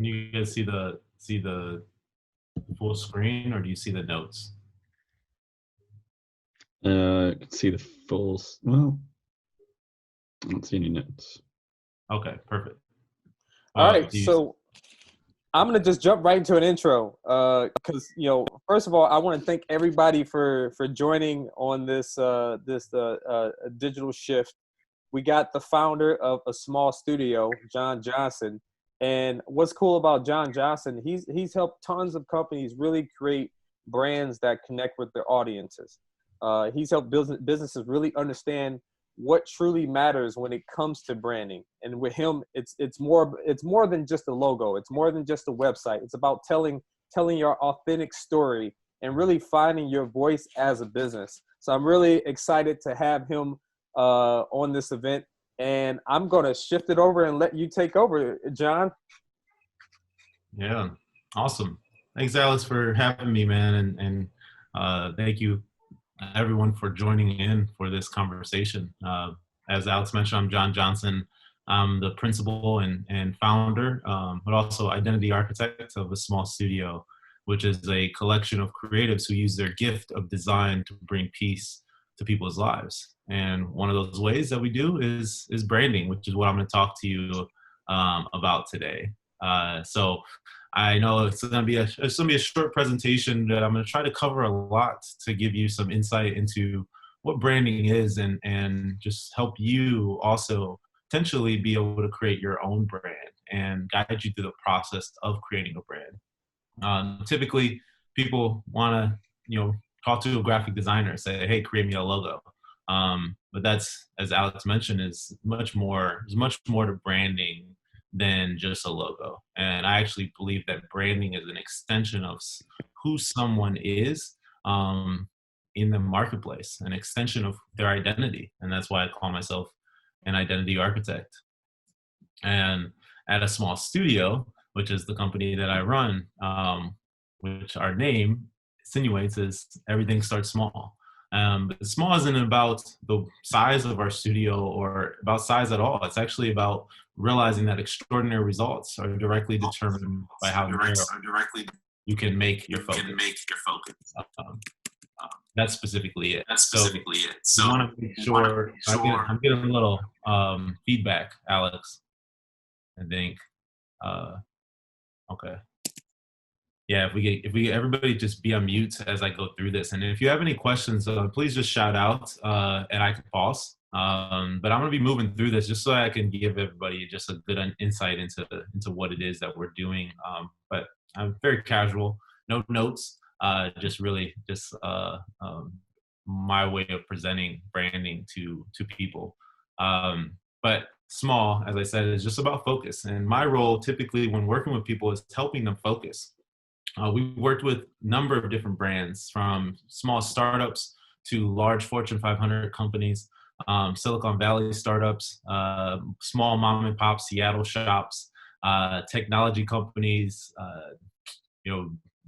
Can you guys see the full screen, or do you see the notes? I can see the full. Well, I don't see any notes. Okay, perfect. All right, Do you? so I'm gonna just jump right into an intro, because first of all, I want to thank everybody for joining on this digital shift. We got the founder of A Small Studio, John Johnson, and what's cool about John Johnson, he's helped tons of companies really create brands that connect with their audiences. He's helped businesses really understand what truly matters when it comes to branding. And with him, it's more than just a logo. It's more than just a website. It's about telling your authentic story and really finding your voice as a business. So I'm really excited to have him on this event, and I'm gonna shift it over and let you take over, John. Yeah, awesome. Thanks, Alex, for having me, man, and thank you everyone for joining in for this conversation. As Alex mentioned, I'm John Johnson. I'm the principal and founder, but also identity architect of A Small Studio, which is a collection of creatives who use their gift of design to bring peace to people's lives. And one of those ways that we do is branding, which is what I'm going to talk to you about today. So I know it's going to be a short presentation, but I'm going to try to cover a lot to give you some insight into what branding is, and just help you also potentially be able to create your own brand and guide you through the process of creating a brand. Typically, people want to, talk to a graphic designer and say, "Hey, create me a logo." But that's, as Alex mentioned, is much more. There's much more to branding than just a logo. And I actually believe that branding is an extension of who someone is in the marketplace, an extension of their identity. And that's why I call myself an identity architect. And at A Small Studio, which is the company that I run, which our name insinuates is everything starts small. But small isn't about the size of our studio or about size at all. It's actually about realizing that extraordinary results are directly determined by how you can make your focus. That's specifically it. So I want to make sure I'm getting a little feedback, Alex. I think. Okay. Yeah, if we everybody just be on mute as I go through this, and if you have any questions, please just shout out, and I can pause. But I'm gonna be moving through this just so I can give everybody just a good insight into what it is that we're doing. But I'm very casual, no notes, just really just my way of presenting branding to people. But small, as I said, is just about focus. And my role typically when working with people is helping them focus. We've worked with a number of different brands, from small startups to large Fortune 500 companies, Silicon Valley startups, small mom and pop Seattle shops, technology companies,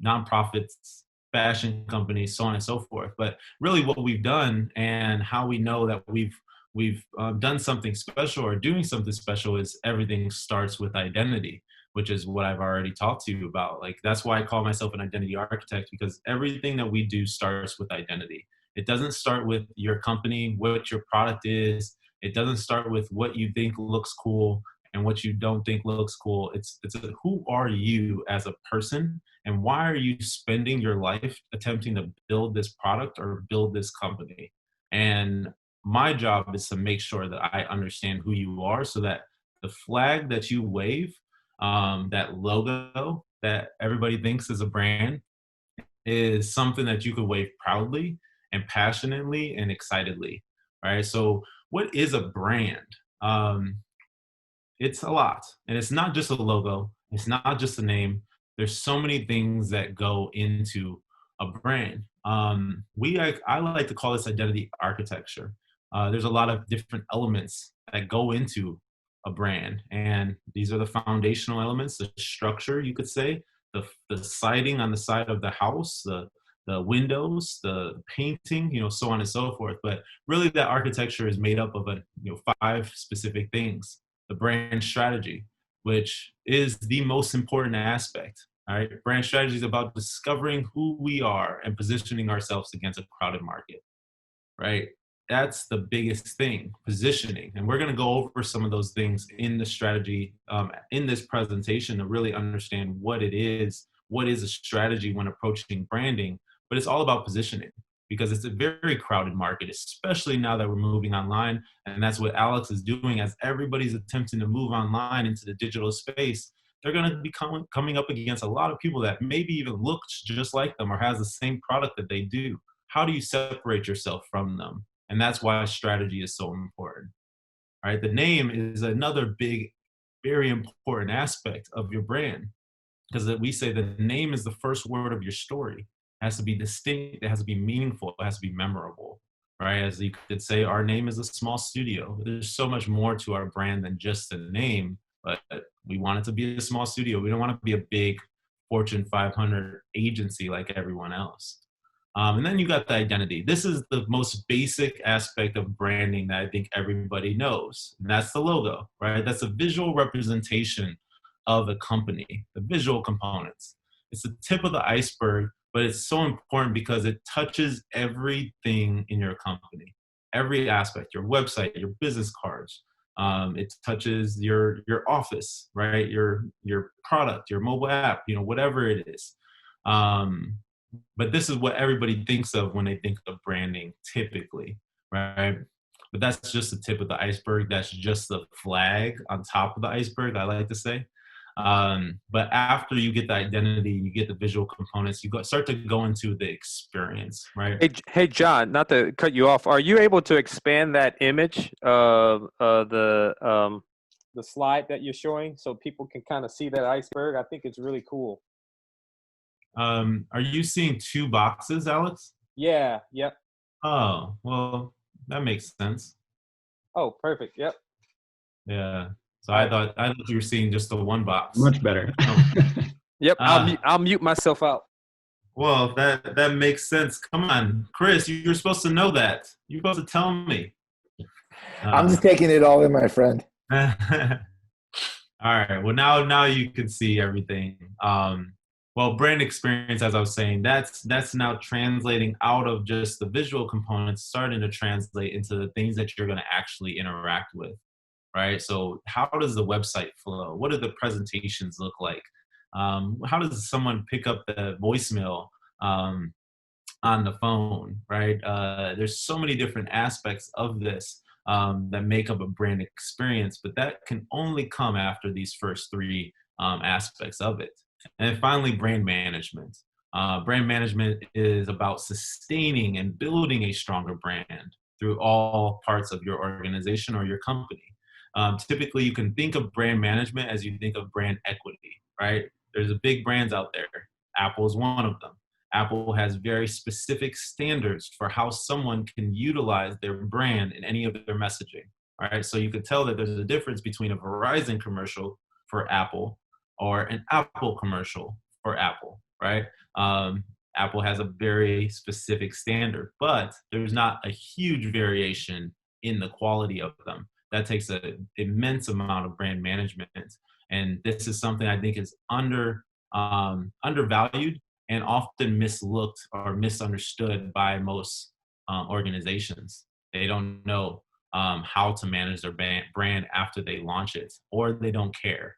nonprofits, fashion companies, so on and so forth. But really what we've done and how we know that we've done something special or doing something special is everything starts with identity, which is what I've already talked to you about. Like, that's why I call myself an identity architect, because everything that we do starts with identity. It doesn't start with your company, what your product is. It doesn't start with what you think looks cool and what you don't think looks cool. It's who are you as a person, and why are you spending your life attempting to build this product or build this company? And my job is to make sure that I understand who you are, so that the flag that you wave, that logo that everybody thinks is a brand, is something that you could wave proudly and passionately and excitedly, right? So what is a brand? It's a lot, and it's not just a logo. It's not just a name. There's so many things that go into a brand. I like to call this identity architecture. There's a lot of different elements that go into a brand, and these are the foundational elements, the structure, you could say, the siding on the side of the house, the windows, the painting, so on and so forth. But really, that architecture is made up of 5 specific things: the brand strategy, which is the most important aspect. All right. Brand strategy is about discovering who we are and positioning ourselves against a crowded market, right? That's the biggest thing, positioning. And we're going to go over some of those things in the strategy in this presentation to really understand what it is, what is a strategy when approaching branding. But it's all about positioning because it's a very crowded market, especially now that we're moving online. And that's what Alex is doing as everybody's attempting to move online into the digital space. They're going to be coming up against a lot of people that maybe even looks just like them or has the same product that they do. How do you separate yourself from them? And that's why strategy is so important. All right. The name is another big, very important aspect of your brand because we say the name is the first word of your story. It has to be distinct. It has to be meaningful. It has to be memorable. Right. As you could say, our name is a small studio. There's so much more to our brand than just the name, but we want it to be a small studio. We don't want to be a big Fortune 500 agency like everyone else. And then you got the identity. This is the most basic aspect of branding that I think everybody knows. And that's the logo, right? That's a visual representation of a company, the visual components. It's the tip of the iceberg, but it's so important because it touches everything in your company, every aspect, your website, your business cards. It touches your office, right? Your product, your mobile app, whatever it is. But this is what everybody thinks of when they think of branding typically, right? But that's just the tip of the iceberg. That's just the flag on top of the iceberg, I like to say. But after you get the identity, you get the visual components, start to go into the experience, right? Hey, John, not to cut you off. Are you able to expand that image of the slide that you're showing so people can kind of see that iceberg? I think it's really cool. Are you seeing two boxes, Alex? Yeah. Yep. Oh, well, that makes sense. Oh, perfect. Yep. Yeah. So I thought you were seeing just the one box. Much better. Yep. I'll mute myself out. Well, that makes sense. Come on, Chris, you're supposed to know that. You're supposed to tell me. I'm just taking it all in, my friend. All right. Well, now you can see everything. Well, brand experience, as I was saying, that's now translating out of just the visual components, starting to translate into the things that you're going to actually interact with, right? So how does the website flow? What do the presentations look like? How does someone pick up the voicemail on the phone, right? There's so many different aspects of this that make up a brand experience, but that can only come after these first three aspects of it. And then finally, brand management. Brand management is about sustaining and building a stronger brand through all parts of your organization or your company. Typically, you can think of brand management as you think of brand equity, right? There's big brands out there. Apple is one of them. Apple has very specific standards for how someone can utilize their brand in any of their messaging. All right, so you could tell that there's a difference between a Verizon commercial for Apple or an Apple commercial for Apple, right? Apple has a very specific standard, but there's not a huge variation in the quality of them. That takes an immense amount of brand management. And this is something I think is undervalued and often mislooked or misunderstood by most organizations. They don't know how to manage their brand after they launch it, or they don't care.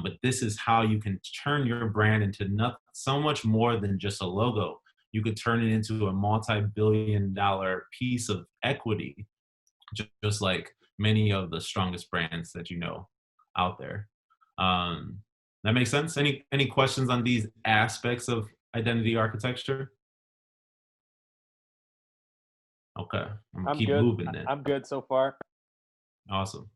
But this is how you can turn your brand into so much more than just a logo. You could turn it into a multi-billion-dollar piece of equity, just like many of the strongest brands that you know out there. That makes sense? Any questions on these aspects of identity architecture? Okay, I'm gonna keep moving then. I'm good so far. Awesome.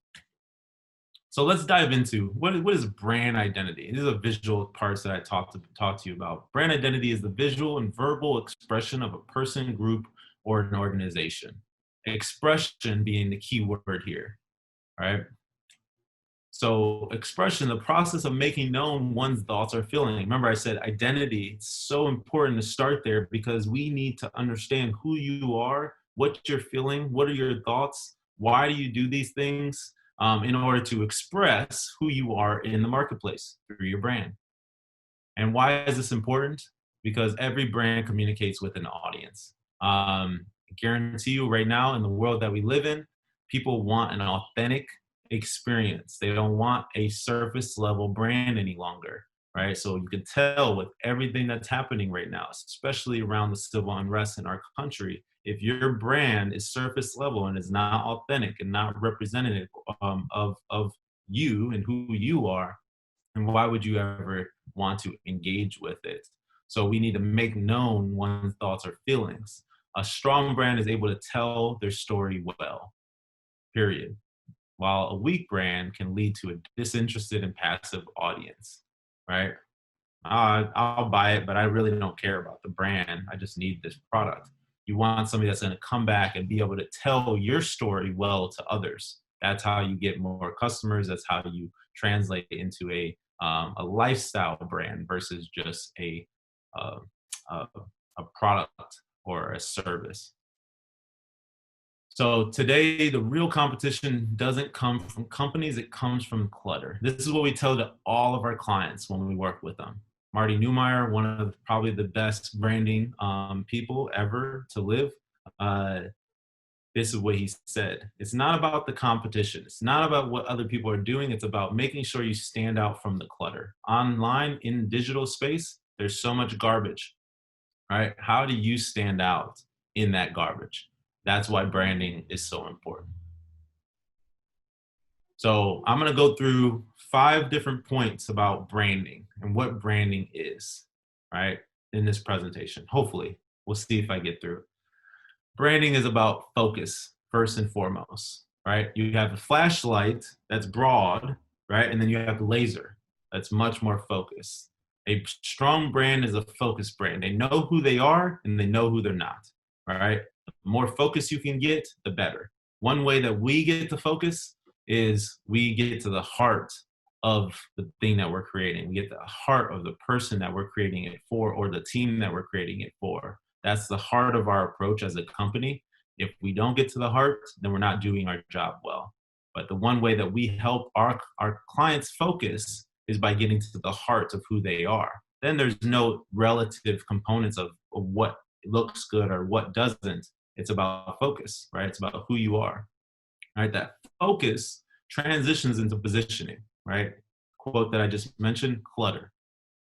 So let's dive into what is brand identity. These are the visual parts that I talk to you about. Brand identity is the visual and verbal expression of a person, group, or an organization. Expression being the key word here, right? So expression, the process of making known one's thoughts or feelings. Remember I said identity, it's so important to start there because we need to understand who you are, what you're feeling, what are your thoughts, why do you do these things? in order to express who you are in the marketplace through your brand. And why is this important? Because every brand communicates with an audience. I guarantee you right now in the world that we live in, people want an authentic experience. They don't want a surface level brand any longer, right? So you can tell with everything that's happening right now, especially around the civil unrest in our country, if your brand is surface level and is not authentic and not representative of you and who you are, and why would you ever want to engage with it? So we need to make known one's thoughts or feelings. A strong brand is able to tell their story well, period. While a weak brand can lead to a disinterested and passive audience, right? I'll buy it, but I really don't care about the brand. I just need this product. You want somebody that's going to come back and be able to tell your story well to others. That's how you get more customers. That's how you translate it into a lifestyle brand versus just a product or a service. So today, the real competition doesn't come from companies, it comes from clutter. This is what we tell to all of our clients when we work with them. Marty Neumeier, one of probably the best branding people ever to live, this is what he said. It's not about the competition. It's not about what other people are doing. It's about making sure you stand out from the clutter. Online, in digital space, there's so much garbage, right? How do you stand out in that garbage? That's why branding is so important. So I'm gonna go through 5 different points about branding and what branding is, right, in this presentation. Hopefully, we'll see if I get through it. Branding is about focus, first and foremost, right? You have a flashlight that's broad, right? And then you have the laser that's much more focused. A strong brand is a focused brand. They know who they are and they know who they're not, right? The more focus you can get, the better. One way that we get to focus is we get to the heart of the thing that we're creating. We get the heart of the person that we're creating it for or the team that we're creating it for. That's the heart of our approach as a company. If we don't get to the heart, then we're not doing our job well. But the one way that we help our clients focus is by getting to the heart of who they are. Then there's no relative components of what looks good or what doesn't. It's about focus, right? It's about who you are, right? That focus transitions into positioning, right? Quote that I just mentioned, clutter,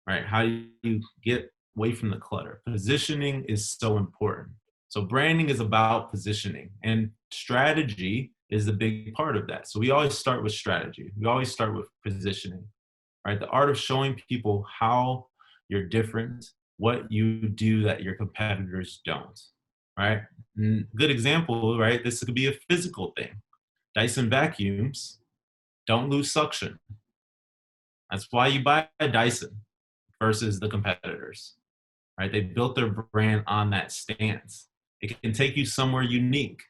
right? How do you get away from the clutter? Positioning is so important. So branding is about positioning, and strategy is a big part of that. So we always start with strategy. We always start with positioning, right? The art of showing people how you're different, what you do that your competitors don't, right? Good example, right? This could be a physical thing. Dyson vacuums don't lose suction. That's why you buy a Dyson versus the competitors, right? They built their brand on that stance. It can take you somewhere unique,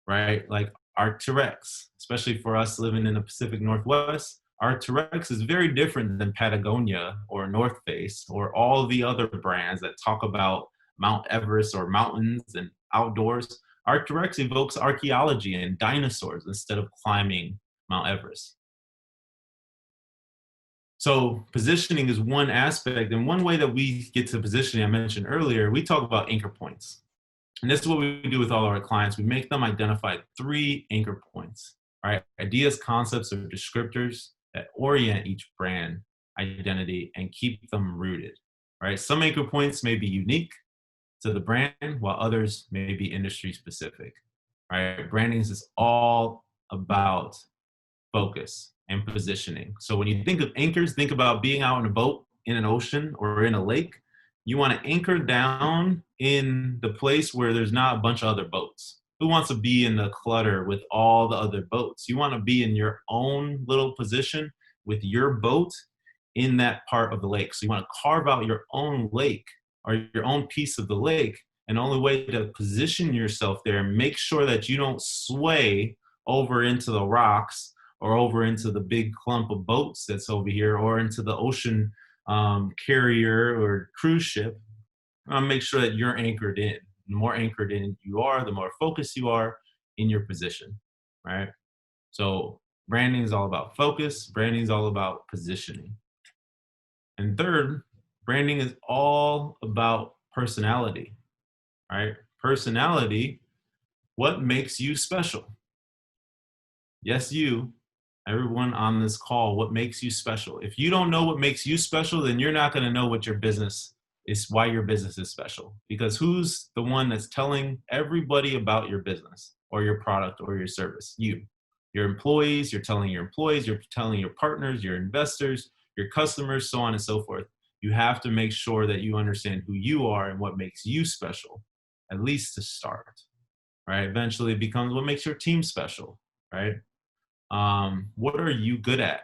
right? Like Arc'teryx, especially for us living in the Pacific Northwest. Arc'teryx is very different than Patagonia or North Face or all the other brands that talk about Mount Everest or mountains and outdoors. Arc'teryx evokes archaeology and dinosaurs instead of climbing Mount Everest. So positioning is one aspect, and one way that we get to positioning, I mentioned earlier, we talk about anchor points. And this is what we do with all of our clients. We make them identify 3 anchor points, right? Ideas, concepts, or descriptors that orient each brand identity and keep them rooted, right? Some anchor points may be unique to the brand, while others may be industry specific, right? Branding is all about focus and positioning. So when you think of anchors, think about being out in a boat in an ocean or in a lake. You want to anchor down in the place where there's not a bunch of other boats. Who wants to be in the clutter with all the other boats? You want to be in your own little position with your boat in that part of the lake. So you want to carve out your own lake or your own piece of the lake. And the only way to position yourself there, make sure that you don't sway over into the rocks or over into the big clump of boats that's over here or into the ocean carrier or cruise ship. Make sure that you're anchored in. The more anchored in you are, the more focused you are in your position, right? So Branding is all about focus. Branding is all about positioning. And third, branding is all about personality, right? Personality, what makes you special? Yes, you, everyone on this call, what makes you special? If you don't know what makes you special, then you're not going to know what your business is, why your business is special. Because who's the one that's telling everybody about your business or your product or your service? You. Your employees, you're telling your employees, you're telling your partners, your investors, your customers, so on and so forth. You have to make sure that you understand who you are and what makes you special, at least to start, right? Eventually it becomes what makes your team special, right? What are you good at?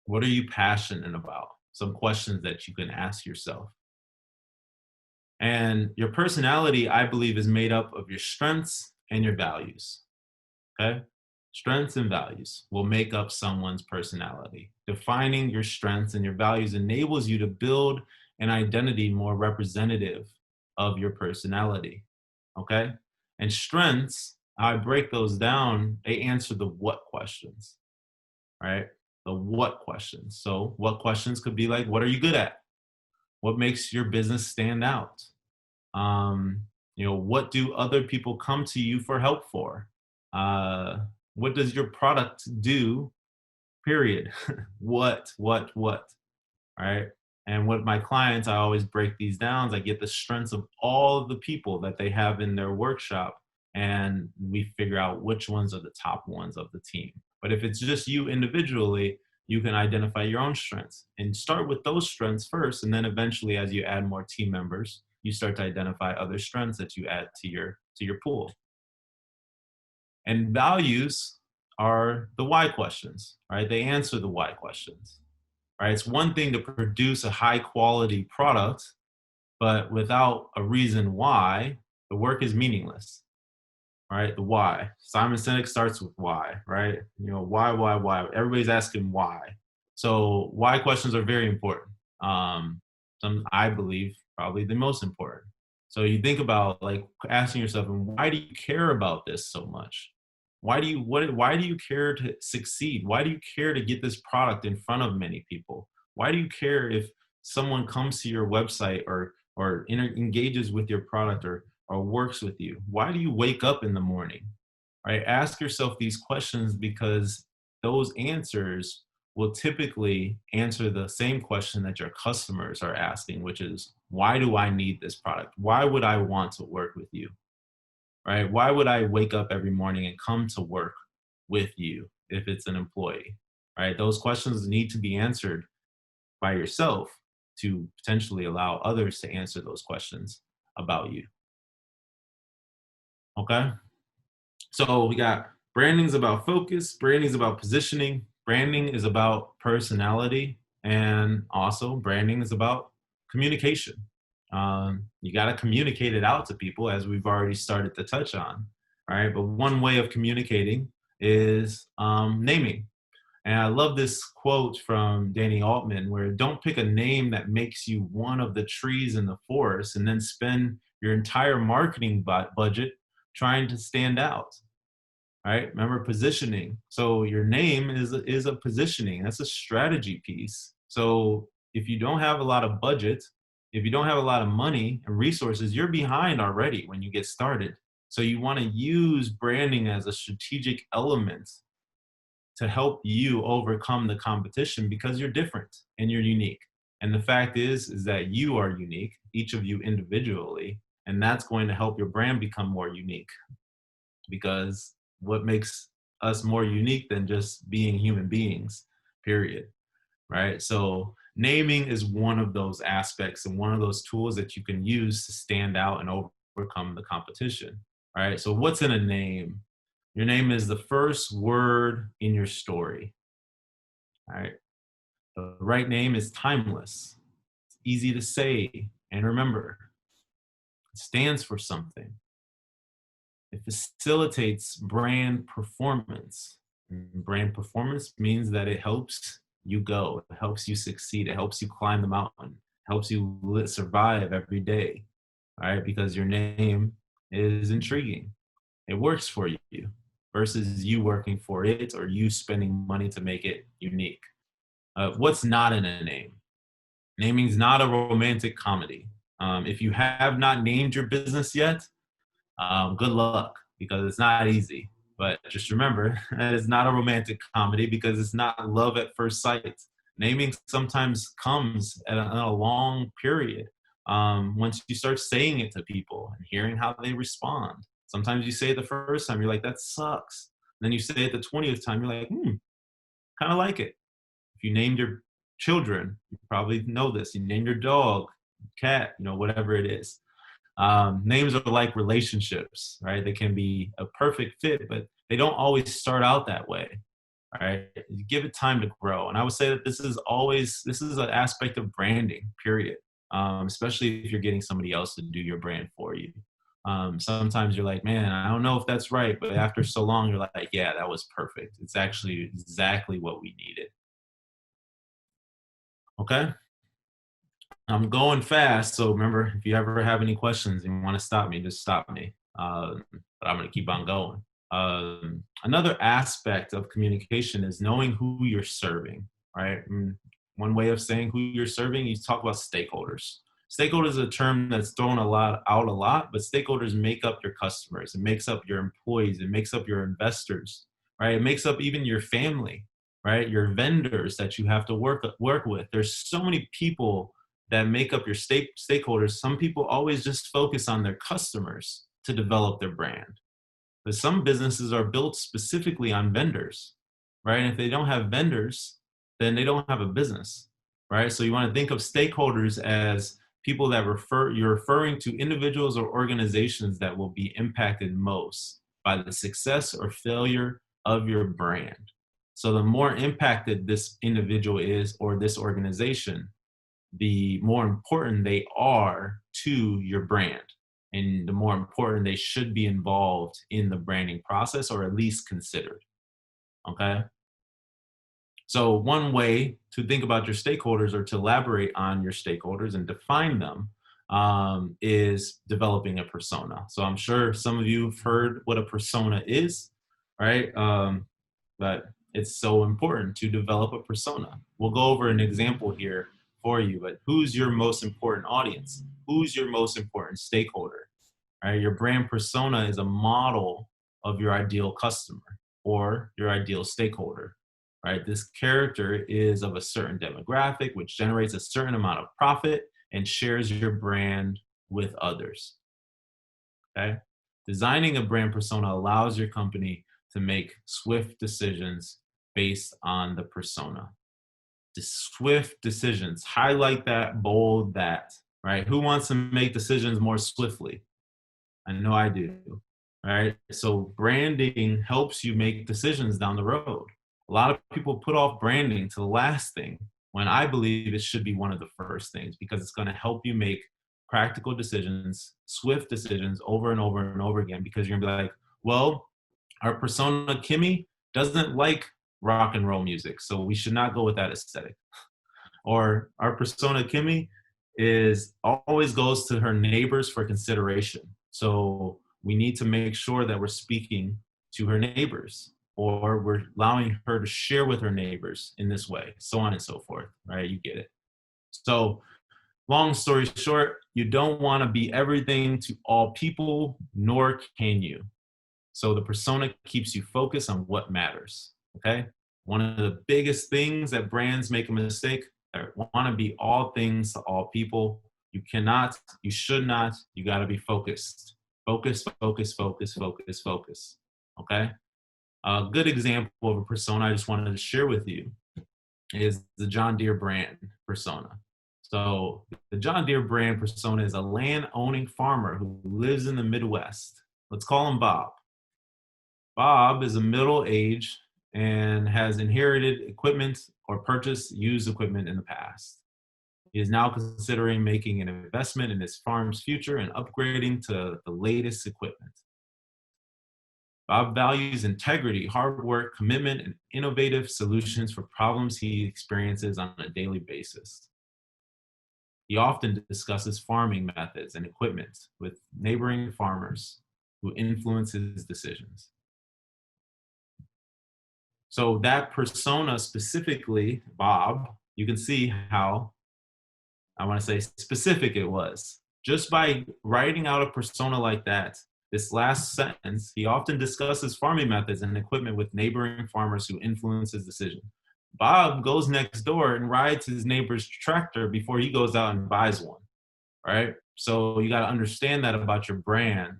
What are you passionate about? Some questions that you can ask yourself. And your personality, I believe, is made up of your strengths and your values. Okay? Strengths and values will make up someone's personality. Defining your strengths and your values enables you to build an identity more representative of your personality. Okay? And strengths, I break those down, they answer the what questions, right? The what questions. So, what questions could be like, what are you good at? What makes your business stand out? What do other people come to you for help for? What does your product do? Period. What? Right? And with my clients, I always break these down. I get the strengths of all of the people that they have in their workshop, and we figure out which ones are the top ones of the team. But if it's just you individually, you can identify your own strengths and start with those strengths first. And then eventually, as you add more team members, you start to identify other strengths that you add to your pool. And values are the why questions, right? They answer the why questions, right? It's one thing to produce a high quality product, but without a reason why, the work is meaningless, right? The why. Simon Sinek starts with why, right? Why? Everybody's asking why. So why questions are very important. I believe probably the most important. So you think about like asking yourself, why do you care about this so much? Why do you care to succeed? Why do you care to get this product in front of many people? Why do you care if someone comes to your website or engages with your product or works with you? Why do you wake up in the morning? Right? Ask yourself these questions because those answers will typically answer the same question that your customers are asking, which is, why do I need this product? Why would I want to work with you? Right? Why would I wake up every morning and come to work with you if it's an employee? Right? Those questions need to be answered by yourself to potentially allow others to answer those questions about you. Okay? So we got branding is about focus, branding is about positioning, branding is about personality, and also branding is about communication. You got to communicate it out to people, as we've already started to touch on. All right. But one way of communicating is naming. And I love this quote from Danny Altman, where don't pick a name that makes you one of the trees in the forest and then spend your entire marketing budget trying to stand out. Right? Remember positioning. So your name is a positioning. That's a strategy piece. So if you don't have a lot of budget, if you don't have a lot of money and resources, you're behind already when you get started. So you want to use branding as a strategic element to help you overcome the competition because you're different and you're unique. And the fact is that you are unique, each of you individually, and that's going to help your brand become more unique. Because what makes us more unique than just being human beings, period, right? So naming is one of those aspects and one of those tools that you can use to stand out and overcome the competition, right? So what's in a name? Your name is the first word in your story, all right? The right name is timeless. It's easy to say and remember. It stands for something. It facilitates brand performance. And brand performance means that it helps you go, it helps you succeed, it helps you climb the mountain, it helps you survive every day, all right? Because your name is intriguing. It works for you. versus you working for it or you spending money to make it unique. What's not in a name? Naming is not a romantic comedy. If you have not named your business yet, good luck, because it's not easy. But just remember, it's not a romantic comedy because it's not love at first sight. Naming sometimes comes at a long period. Once you start saying it to people and hearing how they respond. Sometimes you say it the first time, you're like, that sucks. And then you say it the 20th time, you're like, kind of like it. If you named your children, you probably know this. You name your dog, cat, whatever it is. Names are like relationships, right? They can be a perfect fit, but they don't always start out that way, right? You give it time to grow. And I would say that this is an aspect of branding, period. Especially if you're getting somebody else to do your brand for you. Sometimes you're like, man, I don't know if that's right. But after so long, you're like, yeah, that was perfect. It's actually exactly what we needed. Okay. I'm going fast, so remember, if you ever have any questions and you want to stop me, just stop me. But I'm going to keep on going. Another aspect of communication is knowing who you're serving, right? One way of saying who you're serving, you talk about stakeholders. Stakeholders is a term that's thrown out a lot, but stakeholders make up your customers. It makes up your employees. It makes up your investors, right? It makes up even your family, right? Your vendors that you have to work with. There's so many people that make up your stakeholders. Some people always just focus on their customers to develop their brand. But some businesses are built specifically on vendors, right? And if they don't have vendors, then they don't have a business, right? So you want to think of stakeholders as people that you're referring to individuals or organizations that will be impacted most by the success or failure of your brand. So the more impacted this individual is or this organization, the more important they are to your brand, and the more important they should be involved in the branding process, or at least considered. Okay. So one way to think about your stakeholders or to elaborate on your stakeholders and define them is developing a persona. So I'm sure some of you have heard what a persona is, right? But it's so important to develop a persona. We'll go over an example here for you, but who's your most important audience? Who's your most important stakeholder? Right? Your brand persona is a model of your ideal customer or your ideal stakeholder. Right? This character is of a certain demographic, which generates a certain amount of profit and shares your brand with others. Okay? Designing a brand persona allows your company to make swift decisions based on the persona. The swift decisions, highlight that, bold that, right? Who wants to make decisions more swiftly? I know I do, right? So branding helps you make decisions down the road. A lot of people put off branding to the last thing when I believe it should be one of the first things, because it's going to help you make practical decisions, swift decisions over and over and over again, because you're going to be like, well, our persona Kimmy doesn't like rock and roll music, so we should not go with that aesthetic. Or our persona Kimmy always goes to her neighbors for consideration. So we need to make sure that we're speaking to her neighbors, or we're allowing her to share with her neighbors in this way, so on and so forth, right? You get it. So long story short, you don't want to be everything to all people, nor can you. So the persona keeps you focused on what matters, okay? One of the biggest things that brands make a mistake, they want to be all things to all people. You cannot, you should not, you got to be focused. Focus, focus, focus, focus, focus, okay? A good example of a persona I just wanted to share with you is the John Deere brand persona. So the John Deere brand persona is a land-owning farmer who lives in the Midwest. Let's call him Bob. Bob is a middle-aged and has inherited equipment or purchased used equipment in the past. He is now considering making an investment in his farm's future and upgrading to the latest equipment. Bob values integrity, hard work, commitment, and innovative solutions for problems he experiences on a daily basis. He often discusses farming methods and equipment with neighboring farmers who influence his decisions. So that persona specifically, Bob, you can see how, I want to say, specific it was. Just by writing out a persona like that, this last sentence, he often discusses farming methods and equipment with neighboring farmers who influence his decision. Bob goes next door and rides his neighbor's tractor before he goes out and buys one, right? So you got to understand that about your brand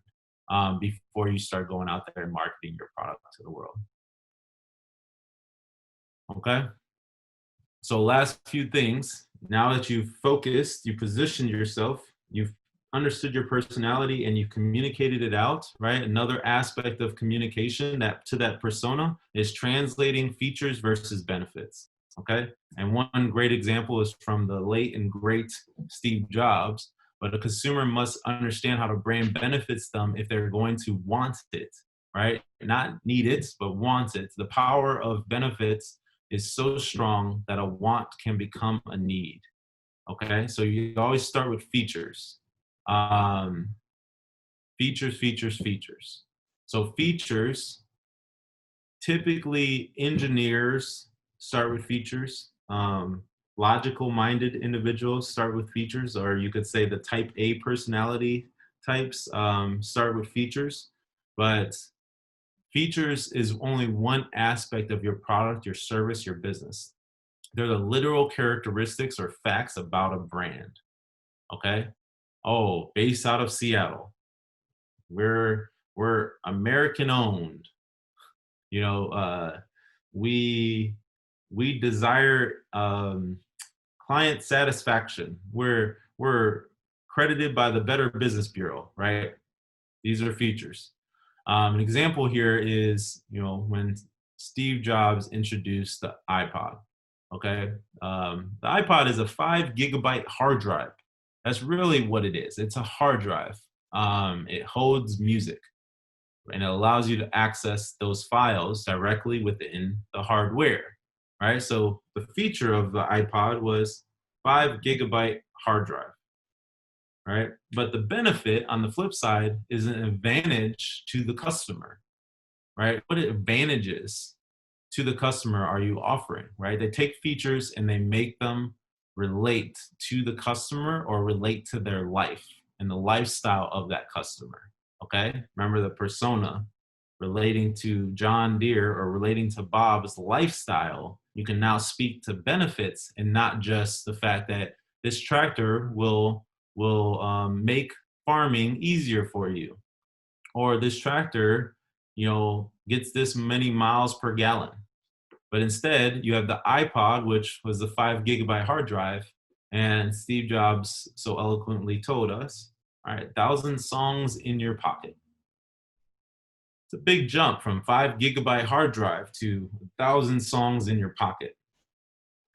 before you start going out there and marketing your product to the world. Okay? So last few things, now that you've focused, you positioned yourself, you've understood your personality and you've communicated it out, right? Another aspect of communication that to that persona is translating features versus benefits, okay? And one great example is from the late and great Steve Jobs, but a consumer must understand how the brand benefits them if they're going to want it, right? Not need it, but want it. The power of benefits is so strong that a want can become a need, okay? So you always start with features. Features. So features, typically engineers start with features. Logical-minded individuals start with features, or you could say the type A personality types start with features. But features is only one aspect of your product, your service, your business. They're the literal characteristics or facts about a brand, okay? Oh, based out of Seattle. We're American owned. You know, we desire client satisfaction. We're credited by the Better Business Bureau, right? These are features. An example here is, you know, when Steve Jobs introduced the iPod. Okay, the iPod is a 5 gigabyte hard drive. That's really what it is. It's a hard drive. It holds music, and it allows you to access those files directly within the hardware, right? So the feature of the iPod was 5 gigabyte hard drive, right? But the benefit on the flip side is an advantage to the customer, right? What advantages to the customer are you offering, right? They take features and they make them relate to the customer or relate to their life and the lifestyle of that customer, okay? Remember the persona relating to John Deere or relating to Bob's lifestyle. You can now speak to benefits and not just the fact that this tractor will make farming easier for you, or this tractor, you know, gets this many miles per gallon. But instead, you have the iPod, which was the 5 gigabyte hard drive, and Steve Jobs so eloquently told us, all right, 1,000 songs in your pocket. It's a big jump from 5 gigabyte hard drive to 1,000 songs in your pocket.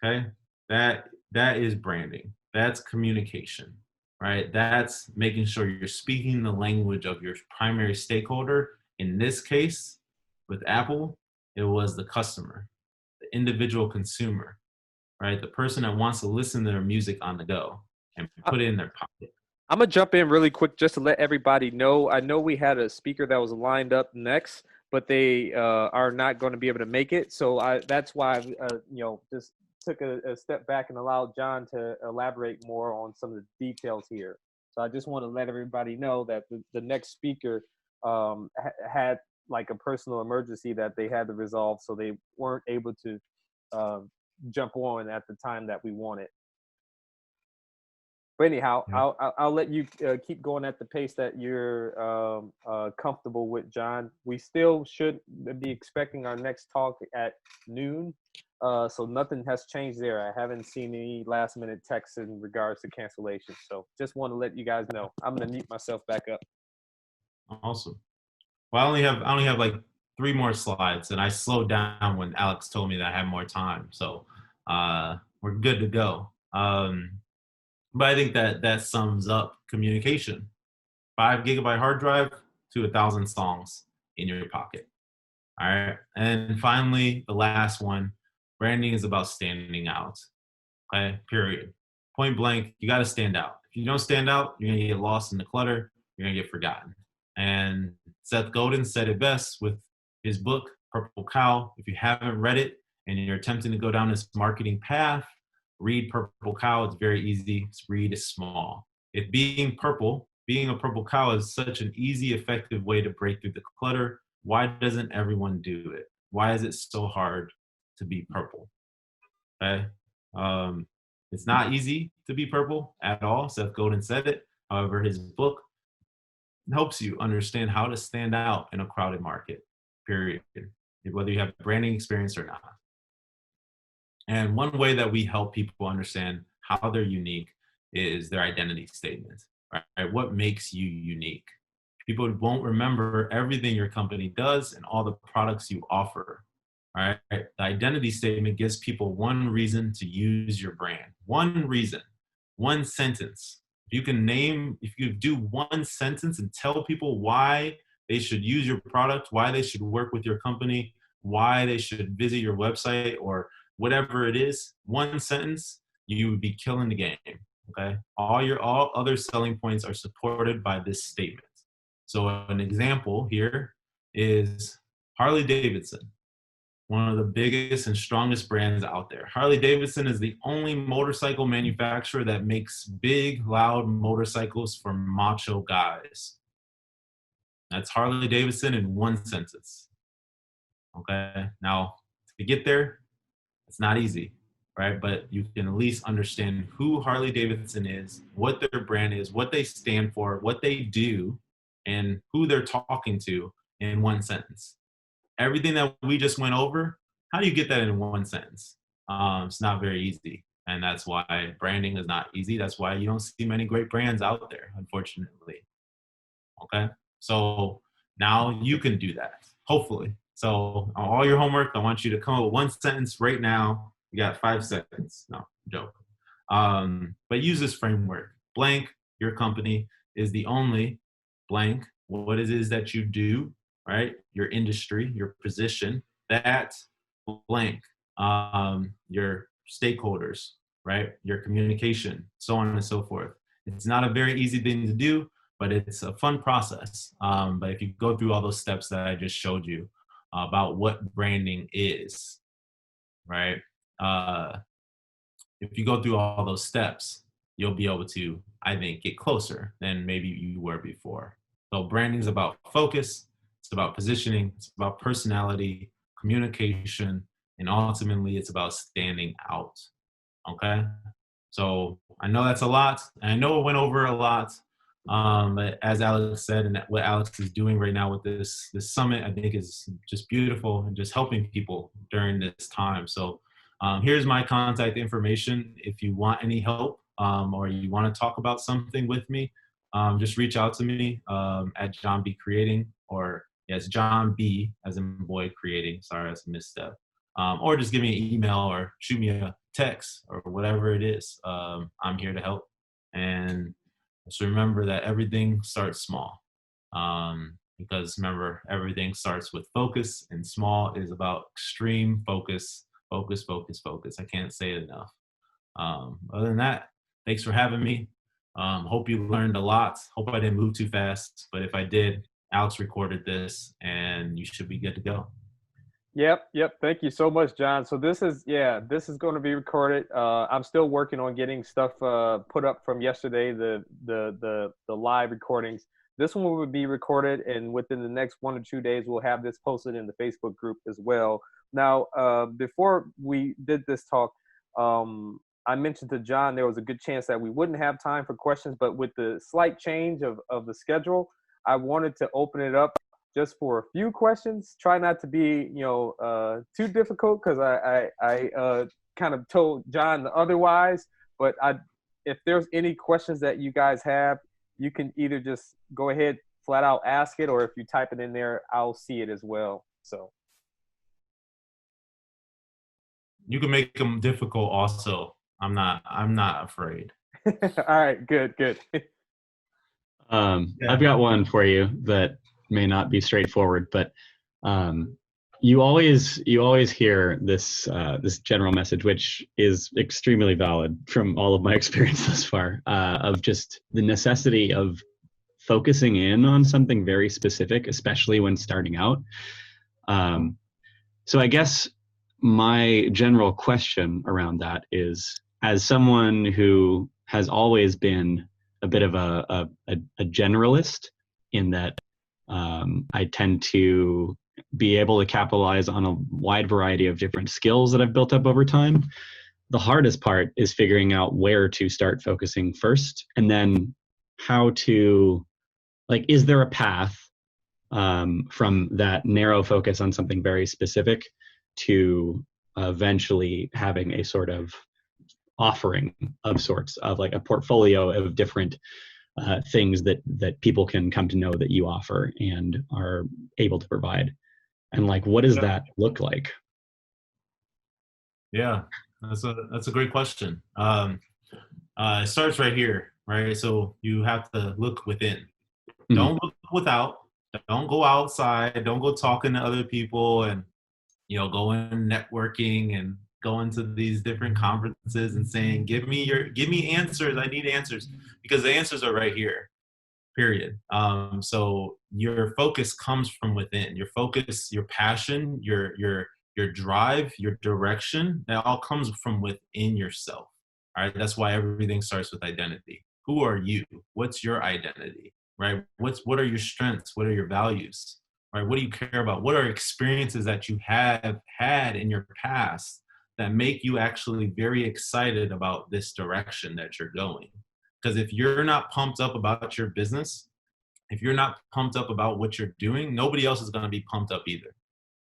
Okay, that is branding. That's communication, right? That's making sure you're speaking the language of your primary stakeholder. In this case, with Apple, it was the customer, the individual consumer, right? The person that wants to listen to their music on the go and put it in their pocket. I'm going to jump in really quick just to let everybody know. I know we had a speaker that was lined up next, but they are not going to be able to make it. So that's why I just took a step back and allowed John to elaborate more on some of the details here. So I just want to let everybody know that the next speaker had like a personal emergency that they had to resolve, so they weren't able to jump on at the time that we wanted. But anyhow, yeah. I'll let you keep going at the pace that you're comfortable with, John. We still should be expecting our next talk at noon, so nothing has changed there. I haven't seen any last-minute texts in regards to cancellation. So just want to let you guys know. I'm gonna mute myself back up. Awesome. Well, I only have like 3 more slides, and I slowed down when Alex told me that I had more time. So we're good to go. But I think that sums up communication. 5 gigabyte hard drive to 1,000 songs in your pocket. All right. And finally, the last one, branding is about standing out. Okay. Period. Point blank, you got to stand out. If you don't stand out, you're going to get lost in the clutter. You're going to get forgotten. And Seth Godin said it best with his book, Purple Cow. If you haven't read it and you're attempting to go down this marketing path, read Purple Cow. It's very easy. Read is small. If being a purple cow is such an easy, effective way to break through the clutter, why doesn't everyone do it? Why is it so hard to be purple? Okay. It's not easy to be purple at all. Seth Godin said it. However, his book helps you understand how to stand out in a crowded market, period, whether you have branding experience or not. And one way that we help people understand how they're unique is their identity statement, right? What makes you unique? People won't remember everything your company does and all the products you offer, right? The identity statement gives people one reason to use your brand. One reason, one sentence. If you do one sentence and tell people why they should use your product, why they should work with your company, why they should visit your website or whatever it is, one sentence, you would be killing the game, okay? All other selling points are supported by this statement. So an example here is Harley Davidson, one of the biggest and strongest brands out there. Harley Davidson is the only motorcycle manufacturer that makes big, loud motorcycles for macho guys. That's Harley Davidson in one sentence, okay? Now, to get there, it's not easy, right? But you can at least understand who Harley Davidson is, what their brand is, what they stand for, what they do, and who they're talking to in one sentence. Everything that we just went over, how do you get that in one sentence? It's not very easy. And that's why branding is not easy. That's why you don't see many great brands out there, unfortunately. Okay? So now you can do that, hopefully. So all your homework, I want you to come up with one sentence right now. You got 5 seconds. No, joke. But use this framework. Blank, your company is the only blank. What it is that you do, right? Your industry, your position, that blank, your stakeholders, right? Your communication, so on and so forth. It's not a very easy thing to do, but it's a fun process. But if you go through all those steps that I just showed you about what branding is, right? If you go through all those steps, you'll be able to, I think, get closer than maybe you were before. So branding is about focus, it's about positioning, it's about personality, communication, and ultimately it's about standing out, okay? So I know that's a lot, and I know it went over a lot, but as Alex said, and what Alex is doing right now with this summit, I think is just beautiful and just helping people during this time. So here's my contact information. If you want any help or you want to talk about something with me, just reach out to me at John B Creating, or yes, John B as in boy creating. Sorry, that's a misstep. Or just give me an email or shoot me a text or whatever it is. I'm here to help. And just remember that everything starts small. Because remember, everything starts with focus, and small is about extreme focus. Focus, focus, focus. I can't say it enough. Other than that, thanks for having me. Hope you learned a lot. Hope I didn't move too fast, but if I did, Alex recorded this and you should be good to go. Yep. Thank you so much, John. So this is going to be recorded. I'm still working on getting stuff put up from yesterday, the live recordings. This one will be recorded, and within the next 1 or 2 days, we'll have this posted in the Facebook group as well. Now, before we did this talk, I mentioned to John there was a good chance that we wouldn't have time for questions, but with the slight change of the schedule, I wanted to open it up just for a few questions. Try not to be, too difficult, because I kind of told John otherwise. But if there's any questions that you guys have, you can either just go ahead, flat out ask it, or if you type it in there, I'll see it as well. So you can make them difficult also. I'm not afraid. All right, good. I've got one for you that may not be straightforward, but you always hear this general message, which is extremely valid from all of my experience thus far, of just the necessity of focusing in on something very specific, especially when starting out. So I guess my general question around that is, as someone who has always been a bit of a generalist in that I tend to be able to capitalize on a wide variety of different skills that I've built up over time. The hardest part is figuring out where to start focusing first, and then how to, like, is there a path from that narrow focus on something very specific to eventually having a sort of offering of sorts of like a portfolio of different things that people can come to know that you offer and are able to provide, and like what does that look like? Yeah, that's a great question. It starts right here, right? So you have to look within. Mhm. Don't look without. Don't go outside. Don't go talking to other people and going networking and going to these different conferences and saying, give me answers. I need answers, because the answers are right here. Period. So your focus comes from within. Your focus, your passion, your drive, your direction, that all comes from within yourself. All right. That's why everything starts with identity. Who are you? What's your identity? Right? What are your strengths? What are your values? Right? What do you care about? What are experiences that you have had in your past that make you actually very excited about this direction that you're going? Because if you're not pumped up about your business, if you're not pumped up about what you're doing, nobody else is going to be pumped up either,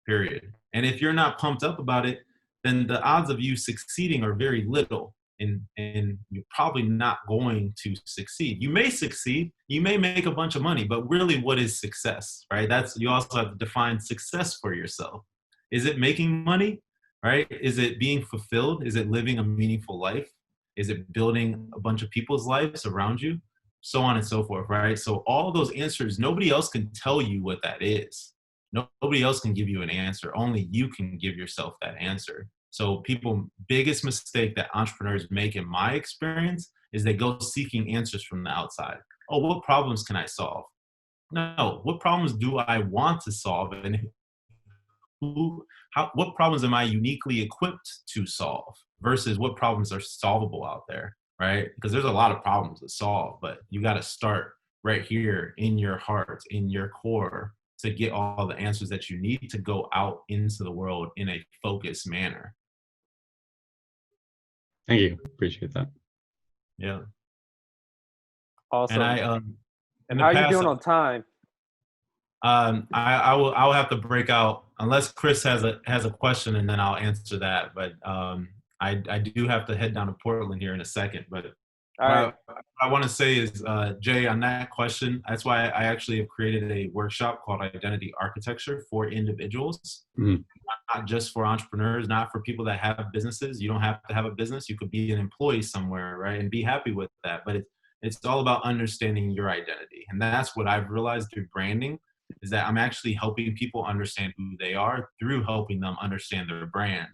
period. And if you're not pumped up about it, then the odds of you succeeding are very little. And you're probably not going to succeed. You may succeed, you may make a bunch of money, but really, what is success, right? You also have to define success for yourself. Is it making money, right? Is it being fulfilled? Is it living a meaningful life? Is it building a bunch of people's lives around you? So on and so forth, right? So all those answers, nobody else can tell you what that is. Nobody else can give you an answer. Only you can give yourself that answer. So people, biggest mistake that entrepreneurs make in my experience is they go seeking answers from the outside. Oh, what problems can I solve? No, what problems do I want to solve? And what problems am I uniquely equipped to solve versus what problems are solvable out there, right? Because there's a lot of problems to solve, but you got to start right here in your heart, in your core, to get all the answers that you need to go out into the world in a focused manner. Thank you, appreciate that. Yeah. Awesome. And how are you doing on time? I will have to break out unless Chris has a question, and then I'll answer that. But I do have to head down to Portland here in a second. But All right. what I want to say is, Jay, on that question, that's why I actually have created a workshop called Identity Architecture for individuals, not just for entrepreneurs, not for people that have businesses. You don't have to have a business. You could be an employee somewhere, right, and be happy with that. But it's all about understanding your identity, and that's what I've realized through branding, is that I'm actually helping people understand who they are through helping them understand their brand,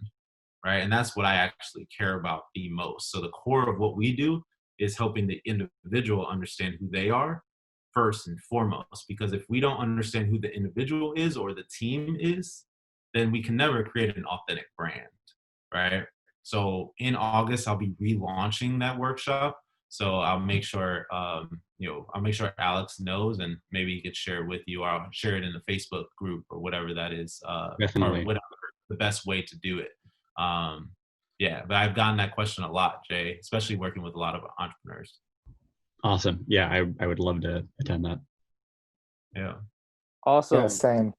right? And that's what I actually care about the most. So the core of what we do is helping the individual understand who they are first and foremost, because if we don't understand who the individual is or the team is, then we can never create an authentic brand, right? So in August, I'll be relaunching that workshop. So I'll make sure, I'll make sure Alex knows, and maybe he could share it with you, or I'll share it in the Facebook group or whatever that is, Definitely. or whatever the best way to do it. Yeah, but I've gotten that question a lot, Jay, especially working with a lot of entrepreneurs. Awesome. Yeah, I would love to attend that. Yeah. Awesome. Yeah, same.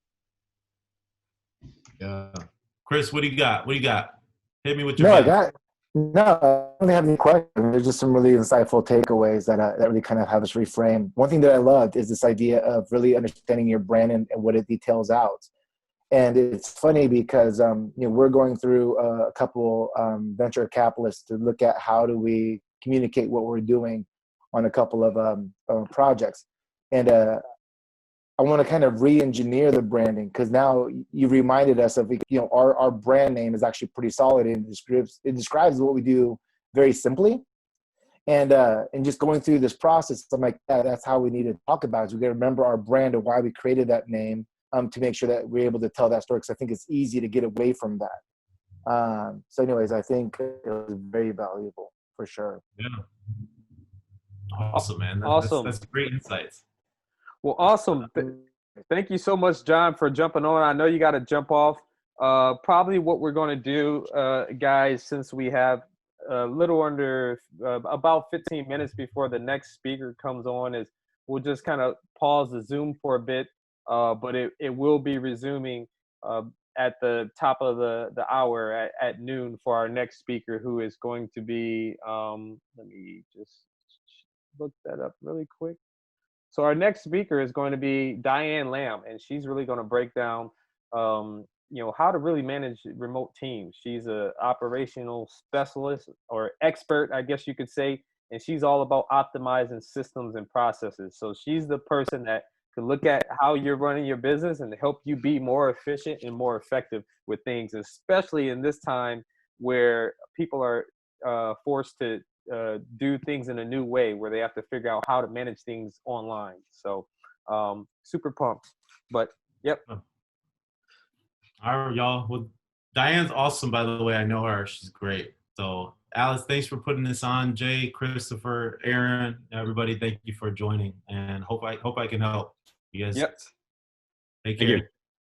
Yeah. Chris, what do you got? Hit me with No, your I don't have any questions. There's just some really insightful takeaways that really kind of have us reframe. One thing that I loved is this idea of really understanding your brand and what it details out. And it's funny because we're going through a couple venture capitalists to look at how do we communicate what we're doing on a couple of projects. And I want to kind of re-engineer the branding, because now you reminded us of, our brand name is actually pretty solid, and it describes what we do very simply. And just going through this process, I'm like, that's how we need to talk about it. We got to remember our brand and why we created that name, to make sure that we're able to tell that story, because I think it's easy to get away from that. So anyways, I think it was very valuable for sure. Yeah. Awesome, man. Awesome. That's great insights. Well, awesome. Thank you so much, John, for jumping on. I know you got to jump off. Probably what we're going to do, guys, since we have a little under about 15 minutes before the next speaker comes on, is we'll just kind of pause the Zoom for a bit, but it will be resuming at the top of the hour at noon for our next speaker, who is going to be, let me just look that up really quick. So our next speaker is going to be Diane Lamb, and she's really going to break down, how to really manage remote teams. She's a operational specialist or expert, I guess you could say, and she's all about optimizing systems and processes. So she's the person that can look at how you're running your business and help you be more efficient and more effective with things, especially in this time where people are forced to do things in a new way, where they have to figure out how to manage things online. So super pumped. But yep. All right, y'all. Well, Diane's awesome, by the way. I know her. She's great. So Alice, thanks for putting this on. Jay, Christopher, Aaron, everybody, thank you for joining, and hope I can help. You guys. Yep. Take Thank care. you.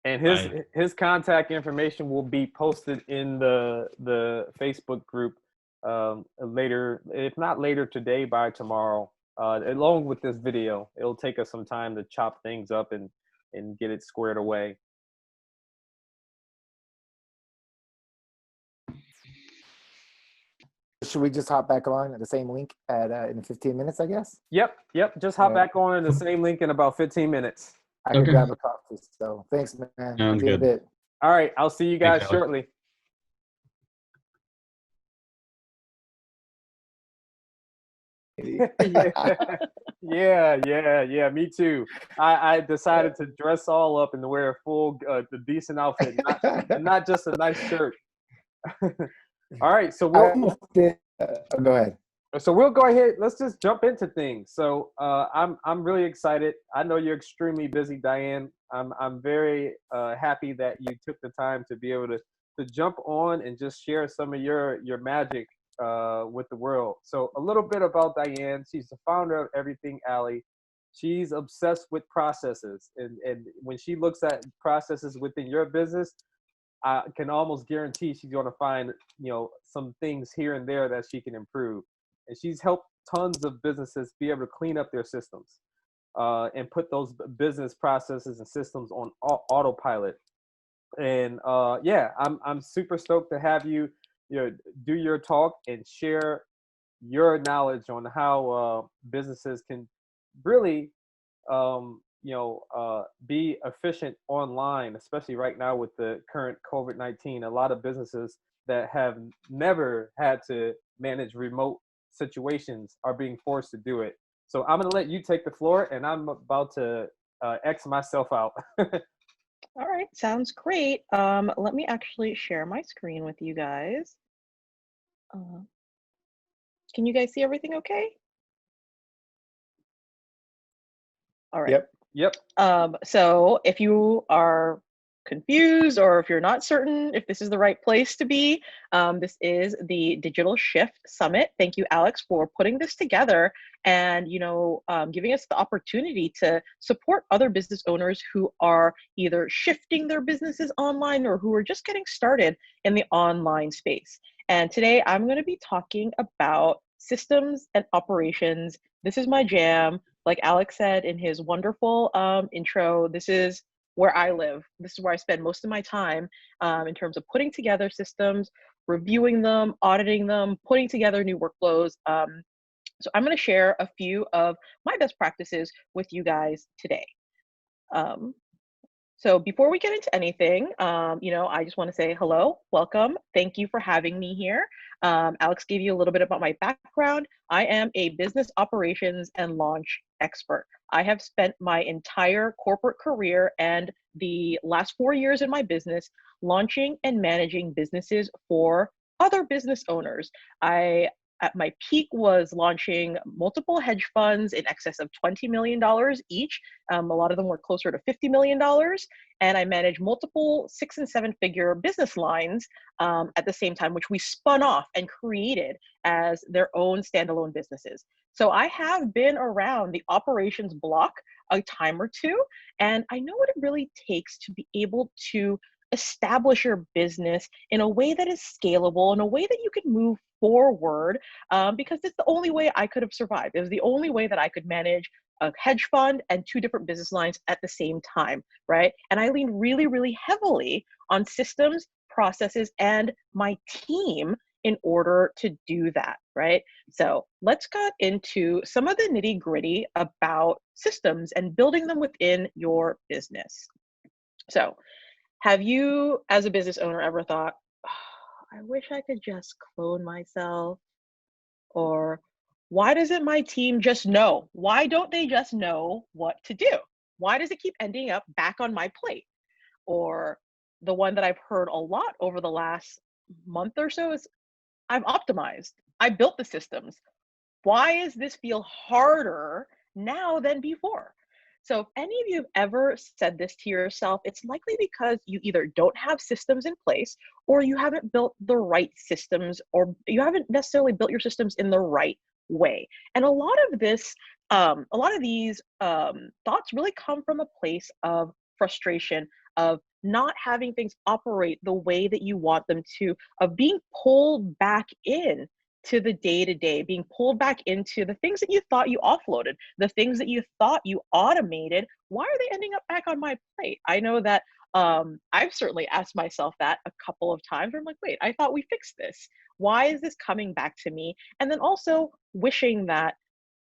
And his contact information will be posted in the Facebook group later, if not later today, by tomorrow, along with this video. It'll take us some time to chop things up and get it squared away. Should we just hop back on at the same link in 15 minutes, I guess? Yep. Just hop Yeah. back on in the same link in about 15 minutes. I can Okay. grab a coffee. So thanks, man. Sounds See you in a good. bit. All right. I'll see you guys Thanks, Alex. shortly. Yeah. Me too. I decided to dress all up and to wear a full, the decent outfit, not just a nice shirt. All right. So I almost did. Go ahead. we'll go ahead. Let's just jump into things. So I'm really excited. I know you're extremely busy, Diane. I'm very happy that you took the time to be able to jump on and just share some of your magic with the world. So a little bit about Diane. She's the founder of Everything Alley. She's obsessed with processes, and when she looks at processes within your business, I can almost guarantee she's going to find some things here and there that she can improve. And she's helped tons of businesses be able to clean up their systems and put those business processes and systems on autopilot. And I'm super stoked to have you do your talk and share your knowledge on how businesses can really be efficient online, especially right now with the current COVID-19. A lot of businesses that have never had to manage remote situations are being forced to do it. So I'm going to let you take the floor, and I'm about to X myself out. All right, sounds great. Let me actually share my screen with you guys. Can you guys see everything okay? All right. Yep. So if you are confused or if you're not certain if this is the right place to be, this is the Digital Shift Summit. Thank you, Alex, for putting this together and giving us the opportunity to support other business owners who are either shifting their businesses online or who are just getting started in the online space. And today I'm going to be talking about systems and operations. This is my jam. Like Alex said in his wonderful intro, this is where I live. This is where I spend most of my time in terms of putting together systems, reviewing them, auditing them, putting together new workflows. So I'm going to share a few of my best practices with you guys today. So before we get into anything, I just want to say hello, welcome. Thank you for having me here. Alex gave you a little bit about my background. I am a business operations and launch expert. I have spent my entire corporate career and the last 4 years in my business launching and managing businesses for other business owners. I at my peak was launching multiple hedge funds in excess of $20 million each. A lot of them were closer to $50 million. And I managed multiple 6 and 7 figure business lines at the same time, which we spun off and created as their own standalone businesses. So I have been around the operations block a time or two, and I know what it really takes to be able to establish your business in a way that is scalable, in a way that you can move forward, because it's the only way I could have survived. It was the only way that I could manage a hedge fund and 2 different business lines at the same time, right? And I leaned really, really heavily on systems, processes, and my team in order to do that, right? So let's get into some of the nitty gritty about systems and building them within your business. So have you, as a business owner, ever thought, oh, I wish I could just clone myself? Or why doesn't my team just know? Why don't they just know what to do? Why does it keep ending up back on my plate? Or the one that I've heard a lot over the last month or so is, I've optimized. I built the systems. Why does this feel harder now than before? So if any of you have ever said this to yourself, it's likely because you either don't have systems in place, or you haven't built the right systems, or you haven't necessarily built your systems in the right way. And a lot of these thoughts really come from a place of frustration, of not having things operate the way that you want them to, of being pulled back in to the day-to-day, being pulled back into the things that you thought you offloaded, the things that you thought you automated. Why are they ending up back on my plate? I know that I've certainly asked myself that a couple of times. I'm like, wait, I thought we fixed this. Why is this coming back to me? And then also wishing that,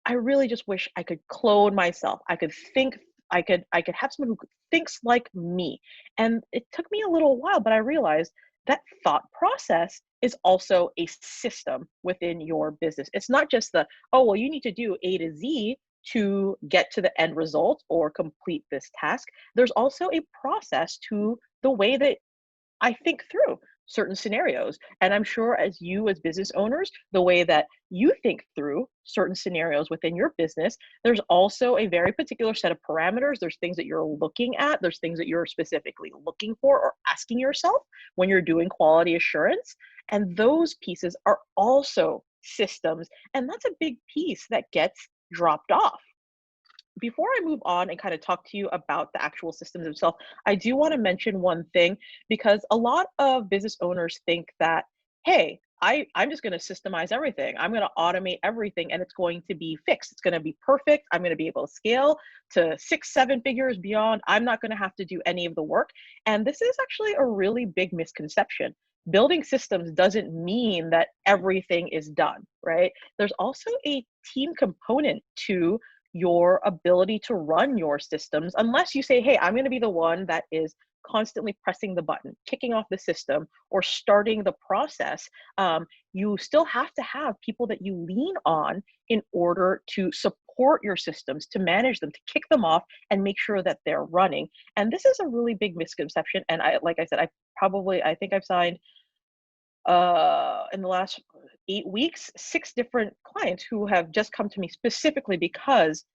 I really just wish I could clone myself. I could think, I could have someone who thinks like me. And it took me a little while, but I realized that thought process is also a system within your business. It's not just the, oh, well, you need to do A to Z to get to the end result or complete this task. There's also a process to the way that I think through certain scenarios. And I'm sure as business owners, the way that you think through certain scenarios within your business, there's also a very particular set of parameters. There's things that you're looking at. There's things that you're specifically looking for or asking yourself when you're doing quality assurance. And those pieces are also systems. And that's a big piece that gets dropped off. Before I move on and kind of talk to you about the actual systems themselves, I do want to mention one thing, because a lot of business owners think that, hey, I'm just going to systemize everything. I'm going to automate everything and it's going to be fixed. It's going to be perfect. I'm going to be able to scale to 6, 7 figures beyond. I'm not going to have to do any of the work. And this is actually a really big misconception. Building systems doesn't mean that everything is done, right? There's also a team component to your ability to run your systems, unless you say, hey, I'm going to be the one that is constantly pressing the button, kicking off the system, or starting the process. You still have to have people that you lean on in order to support your systems, to manage them, to kick them off and make sure that they're running. And this is a really big misconception. And like I said, I think I've signed in the last 8 weeks, 6 different clients who have just come to me specifically because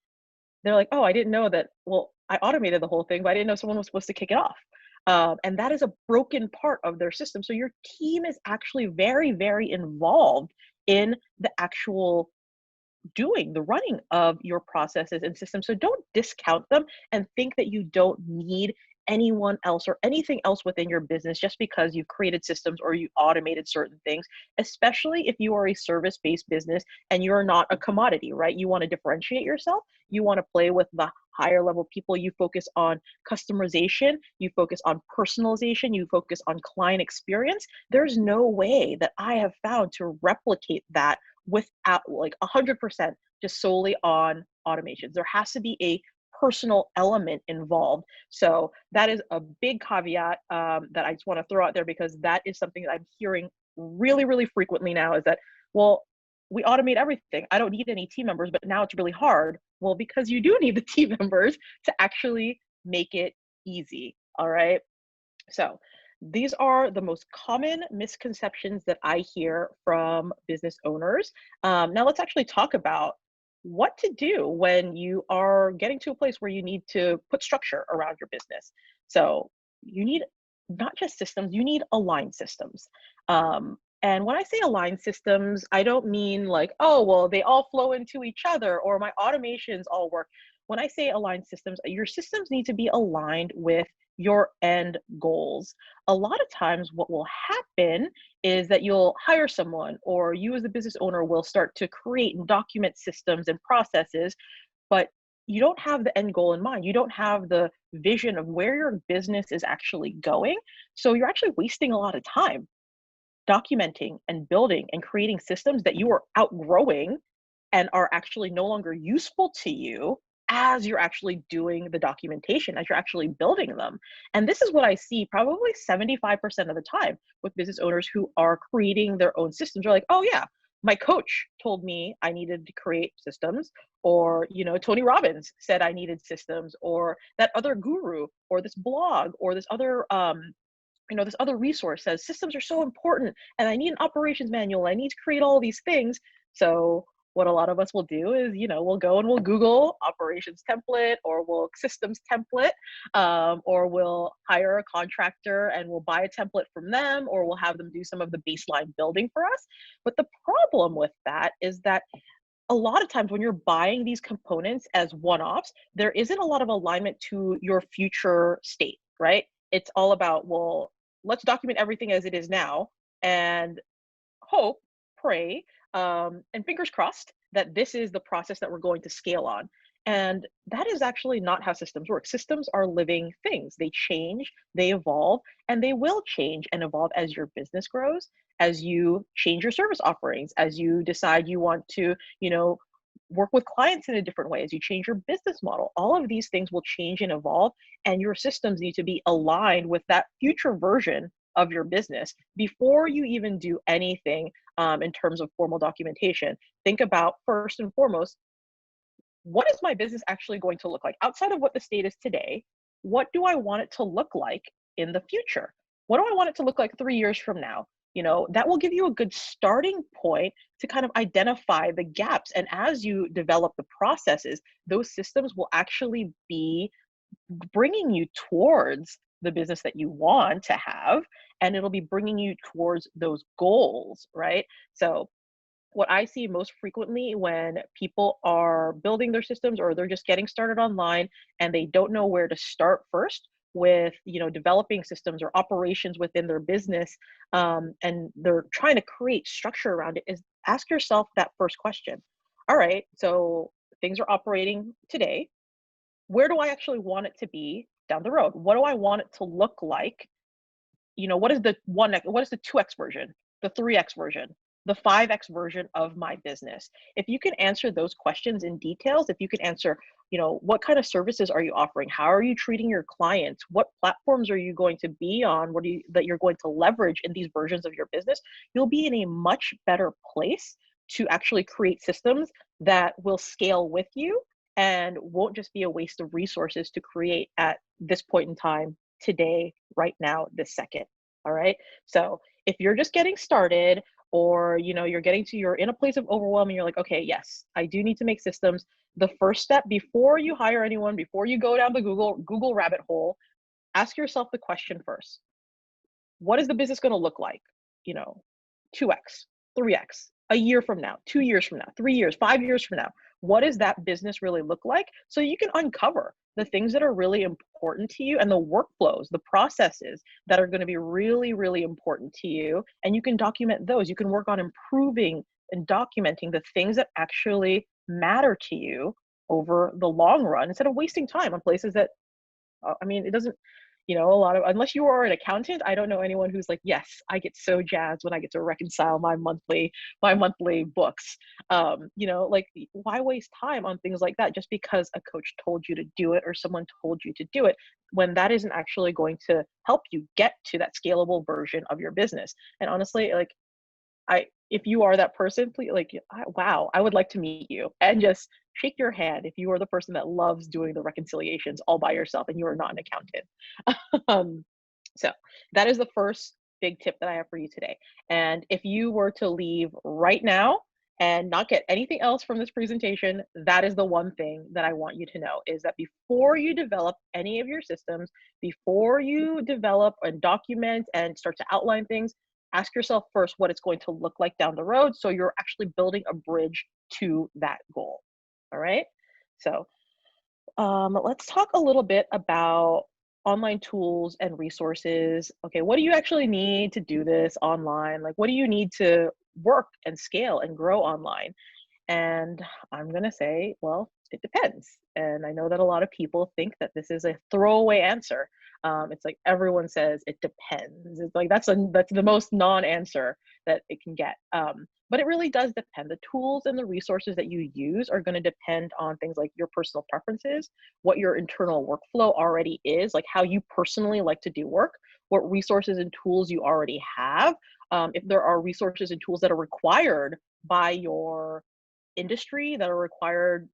they're like, oh, I didn't know that. Well, I automated the whole thing, but I didn't know someone was supposed to kick it off. And that is a broken part of their system. So your team is actually very, very involved in the actual the running of your processes and systems. So don't discount them and think that you don't need anyone else or anything else within your business just because you've created systems or you automated certain things, especially if you are a service-based business and you're not a commodity, right? You want to differentiate yourself. You want to play with the higher level people. You focus on customization. You focus on personalization. You focus on client experience. There's no way that I have found to replicate that without 100% just solely on automations. There has to be a personal element involved. So that is a big caveat that I just want to throw out there, because that is something that I'm hearing really, really frequently now, is that, well, we automate everything. I don't need any team members, but now it's really hard. Well, because you do need the team members to actually make it easy. All right. So These are the most common misconceptions that I hear from business owners. Now, let's actually talk about what to do when you are getting to a place where you need to put structure around your business. So, you need not just systems, you need aligned systems. And when I say aligned systems, I don't mean like, oh, well, they all flow into each other or my automations all work. When I say aligned systems, your systems need to be aligned with your end goals. A lot of times, what will happen is that you'll hire someone, or you as the business owner will start to create and document systems and processes, but you don't have the end goal in mind. You don't have the vision of where your business is actually going. So you're actually wasting a lot of time documenting and building and creating systems that you are outgrowing and are actually no longer useful to you as you're actually doing the documentation, as you're actually building them. And this is what I see probably 75% of the time with business owners who are creating their own systems. They're like, oh yeah, my coach told me I needed to create systems, or Tony Robbins said I needed systems, or that other guru, or this blog, or this other this other resource says systems are so important and I need an operations manual. I need to create all these things. So what a lot of us will do is, we'll go and we'll Google operations template, or we'll systems template, or we'll hire a contractor and we'll buy a template from them, or we'll have them do some of the baseline building for us. But the problem with that is that a lot of times when you're buying these components as one-offs, there isn't a lot of alignment to your future state, right? It's all about, well, let's document everything as it is now and hope, pray, and fingers crossed that this is the process that we're going to scale on. And that is actually not how systems work. Systems are living things. They change, they evolve, and they will change and evolve as your business grows, as you change your service offerings, as you decide you want to, work with clients in a different way, as you change your business model. All of these things will change and evolve, and your systems need to be aligned with that future version of your business before you even do anything in terms of formal documentation. Think about, first and foremost, what is my business actually going to look like outside of what the state is today? What do I want it to look like in the future? What do I want it to look like 3 years from now? That will give you a good starting point to kind of identify the gaps. And as you develop the processes, those systems will actually be bringing you towards the business that you want to have, and it'll be bringing you towards those goals, right? So what I see most frequently when people are building their systems, or they're just getting started online and they don't know where to start first with developing systems or operations within their business, and they're trying to create structure around it, is ask yourself that first question. All right, so things are operating today. Where do I actually want it to be down the road? What do I want it to look like? What is the 1x, what is the 2x version, the 3x version, the 5x version of my business? If you can answer those questions in details, if you can answer, what kind of services are you offering? How are you treating your clients? What platforms are you going to be on? That you're going to leverage in these versions of your business? You'll be in a much better place to actually create systems that will scale with you and won't just be a waste of resources to create at this point in time, today, right now, this second. All right. So if you're just getting started, or you're in a place of overwhelm and you're like, okay, yes, I do need to make systems. The first step, before you hire anyone, before you go down the Google rabbit hole, ask yourself the question first. What is the business going to look like? 2x, 3x, a year from now, 2 years from now, 3 years, 5 years from now. What does that business really look like? So you can uncover the things that are really important to you and the workflows, the processes that are going to be really, really important to you. And you can document those. You can work on improving and documenting the things that actually matter to you over the long run, instead of wasting time on places that, it doesn't, unless you are an accountant, I don't know anyone who's like, yes, I get so jazzed when I get to reconcile my monthly books. Why waste time on things like that just because a coach told you to do it or someone told you to do it, when that isn't actually going to help you get to that scalable version of your business? And honestly, if you are that person, please, wow, I would like to meet you and just shake your hand if you are the person that loves doing the reconciliations all by yourself and you are not an accountant. So that is the first big tip that I have for you today. And if you were to leave right now and not get anything else from this presentation, that is the one thing that I want you to know, is that before you develop any of your systems, before you develop and document and start to outline things, ask yourself first what it's going to look like down the road, so you're actually building a bridge to that goal. All right. So let's talk a little bit about online tools and resources. Okay, what do you actually need to do this online? Like, what do you need to work and scale and grow online? And I'm going to say, well, it depends. And I know that a lot of people think that this is a throwaway answer. It's like everyone says it depends. It's like that's the most non-answer that it can get. But it really does depend. The tools and the resources that you use are going to depend on things like your personal preferences, what your internal workflow already is, like how you personally like to do work, what resources and tools you already have. If there are resources and tools that are required by your industry that are required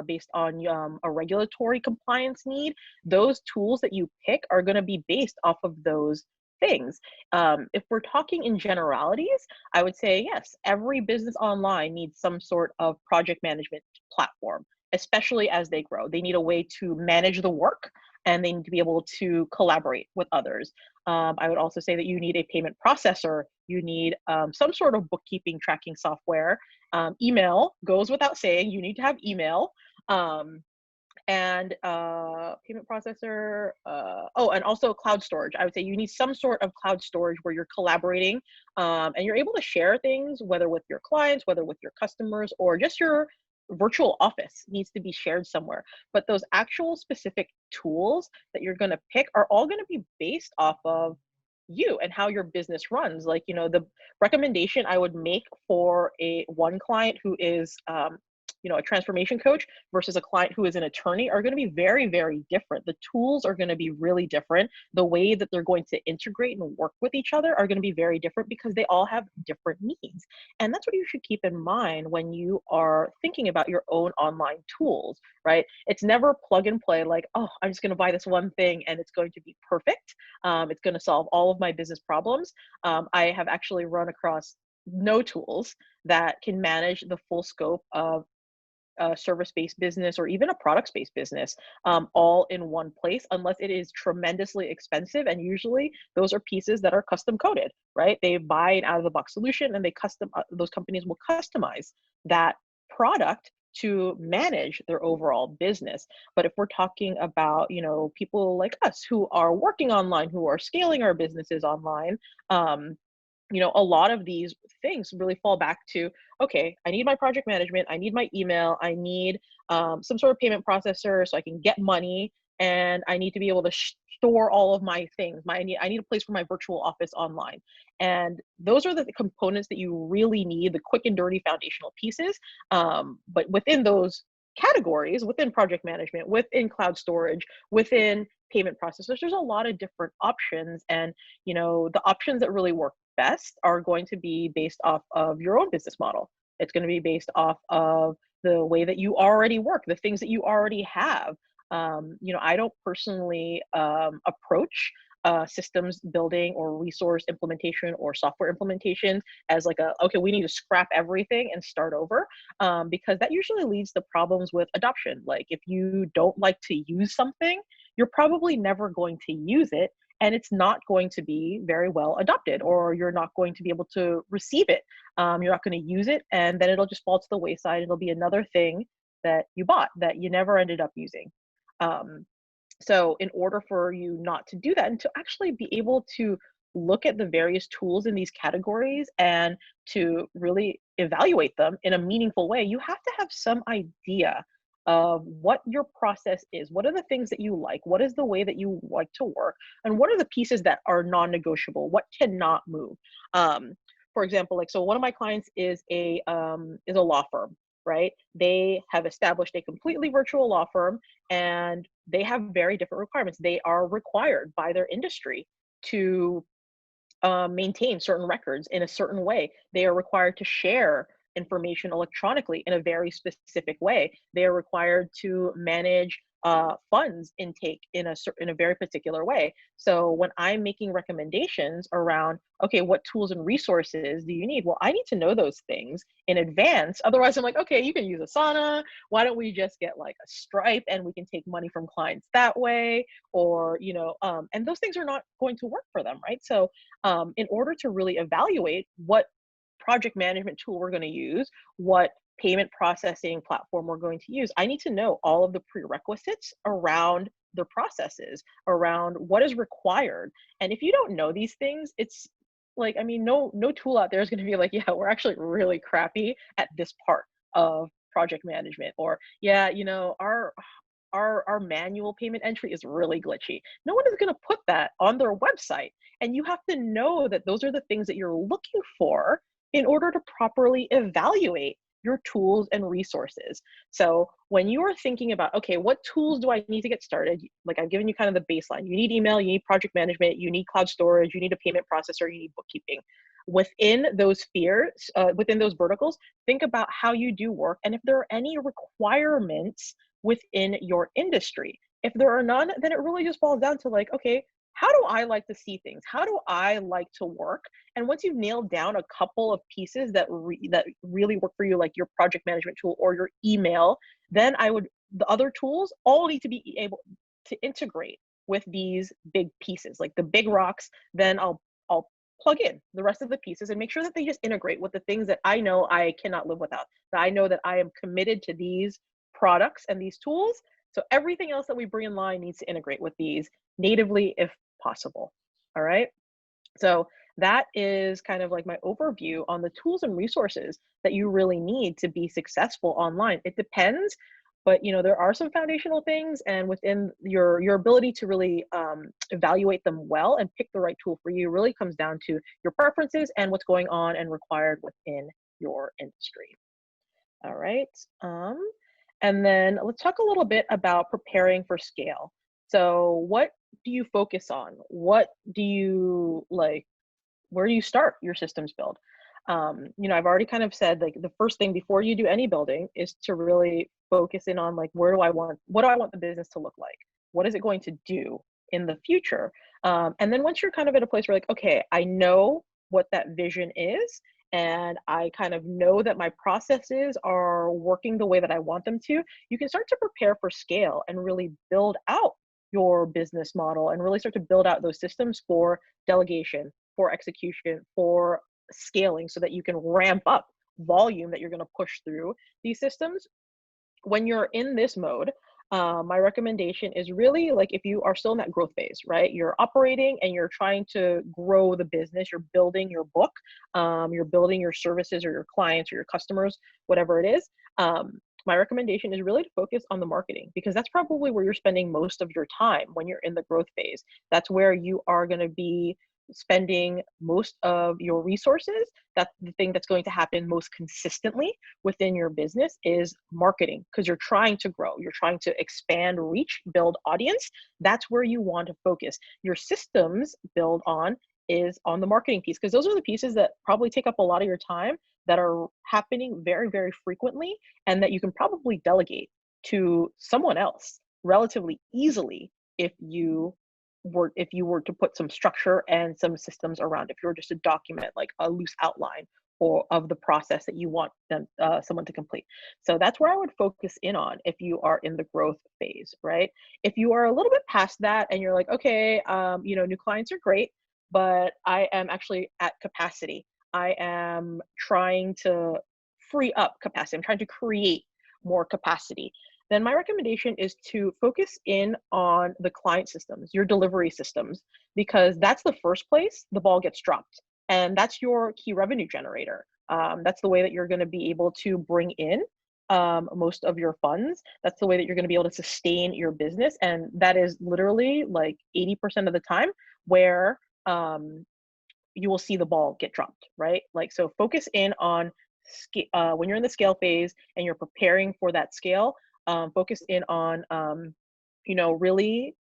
based on a regulatory compliance need, those tools that you pick are going to be based off of those things. If we're talking in generalities, I would say yes, every business online needs some sort of project management platform, especially as they grow. They need a way to manage the work, and they need to be able to collaborate with others. I would also say that you need a payment processor. You need some sort of bookkeeping tracking software. Email goes without saying. You need to have email. And payment processor. Oh, and also cloud storage. I would say you need some sort of cloud storage where you're collaborating and you're able to share things, whether with your clients, whether with your customers, or just your virtual office needs to be shared somewhere. But those actual specific tools that you're going to pick are all going to be based off of you and how your business runs. Like, you know, the recommendation I would make for one client who is a transformation coach versus a client who is an attorney are going to be very, very different. The tools are going to be really different. The way that they're going to integrate and work with each other are going to be very different because they all have different needs. And that's what you should keep in mind when you are thinking about your own online tools, right? It's never plug and play like, oh, I'm just going to buy this one thing and it's going to be perfect. It's going to solve all of my business problems. I have actually run across no tools that can manage the full scope of a service-based business or even a products-based business all in one place, unless it is tremendously expensive. And usually those are pieces that are custom coded, right? They buy an out-of-the-box solution and those companies will customize that product to manage their overall business. But if we're talking about, people like us who are working online, who are scaling our businesses online, a lot of these things really fall back to, okay, I need my project management, I need my email, I need some sort of payment processor so I can get money, and I need to be able to store all of my things. I need a place for my virtual office online. And those are the components that you really need, the quick and dirty foundational pieces. But within those categories, within project management, within cloud storage, within payment processors, there's a lot of different options. And the options that really work best are going to be based off of your own business model. It's going to be based off of the way that you already work, the things that you already have. I don't personally approach systems building or resource implementation or software implementation as like okay, we need to scrap everything and start over, because that usually leads to problems with adoption. Like, if you don't like to use something, you're probably never going to use it, and it's not going to be very well adopted, or you're not going to be able to receive it. You're not going to use it, and then it'll just fall to the wayside. It'll be another thing that you bought that you never ended up using. So in order for you not to do that, and to actually be able to look at the various tools in these categories and to really evaluate them in a meaningful way, you have to have some idea of what your process is. What are the things that you like? What is the way that you like to work? And what are the pieces that are non-negotiable? What cannot move? For example, so one of my clients is a law firm, right? They have established a completely virtual law firm, and they have very different requirements. They are required by their industry to maintain certain records in a certain way. They are required to share information electronically in a very specific way. They are required to manage funds intake in a very particular way. So when I'm making recommendations around, okay, what tools and resources do you need? Well, I need to know those things in advance. Otherwise, I'm like, okay, you can use Asana. Why don't we just get like a Stripe and we can take money from clients that way? Or, and those things are not going to work for them, right? So in order to really evaluate what project management tool we're going to use, what payment processing platform we're going to use, I need to know all of the prerequisites around the processes, around what is required. And if you don't know these things, it's like, I mean, no tool out there is going to be like, yeah, we're actually really crappy at this part of project management, or yeah, our manual payment entry is really glitchy. No one is going to put that on their website. And you have to know that those are the things that you're looking for in order to properly evaluate your tools and resources. So when you are thinking about, okay, what tools do I need to get started? Like I've given you kind of the baseline. You need email, you need project management, you need cloud storage, you need a payment processor, you need bookkeeping. Within those spheres, within those verticals, think about how you do work and if there are any requirements within your industry. If there are none, then it really just falls down to like, okay, how do I like to see things? How do I like to work? And once you've nailed down a couple of pieces that really work for you, like your project management tool or your email, then the other tools all need to be able to integrate with these big pieces, like the big rocks. Then I'll plug in the rest of the pieces and make sure that they just integrate with the things that I know I cannot live without, that I know that I am committed to these products and these tools. So everything else that we bring in line needs to integrate with these natively if possible. All right. So that is kind of like my overview on the tools and resources that you really need to be successful online. It depends, but there are some foundational things, and within your ability to really evaluate them well and pick the right tool for you really comes down to your preferences and what's going on and required within your industry. All right. And then let's talk a little bit about preparing for scale. So what do you focus on? What do you like? Where do you start your systems build? I've already kind of said like the first thing before you do any building is to really focus in on like, what do I want the business to look like? What is it going to do in the future? And then once you're kind of at a place where like, okay, I know what that vision is, and I kind of know that my processes are working the way that I want them to, you can start to prepare for scale and really build out your business model and really start to build out those systems for delegation, for execution, for scaling, so that you can ramp up volume that you're going to push through these systems. When you're in this mode, my recommendation is really like, if you are still in that growth phase, right? You're operating and you're trying to grow the business, you're building your book, you're building your services or your clients or your customers, whatever it is. My recommendation is really to focus on the marketing, because that's probably where you're spending most of your time when you're in the growth phase. That's where you are going to be spending most of your resources. That's the thing that's going to happen most consistently within your business is marketing, because you're trying to grow, you're trying to expand reach, build audience. That's where you want to focus. Your systems build on is on the marketing piece, because those are the pieces that probably take up a lot of your time, that are happening very, very frequently, and that you can probably delegate to someone else relatively easily if you were to put some structure and some systems around, if you were just to document like a loose outline or of the process that you want them someone to complete. So that's where I would focus in on if you are in the growth phase, right? If you are a little bit past that and you're like, okay, new clients are great, but I am actually at capacity. I am trying to free up capacity. I'm trying to create more capacity. Then my recommendation is to focus in on the client systems, your delivery systems, because that's the first place the ball gets dropped. And that's your key revenue generator. That's the way that you're going to be able to bring in most of your funds. That's the way that you're going to be able to sustain your business. And that is literally like 80% of the time where you will see the ball get dropped, right? Like, so focus in on when you're in the scale phase and you're preparing for that scale. Focus in on, really,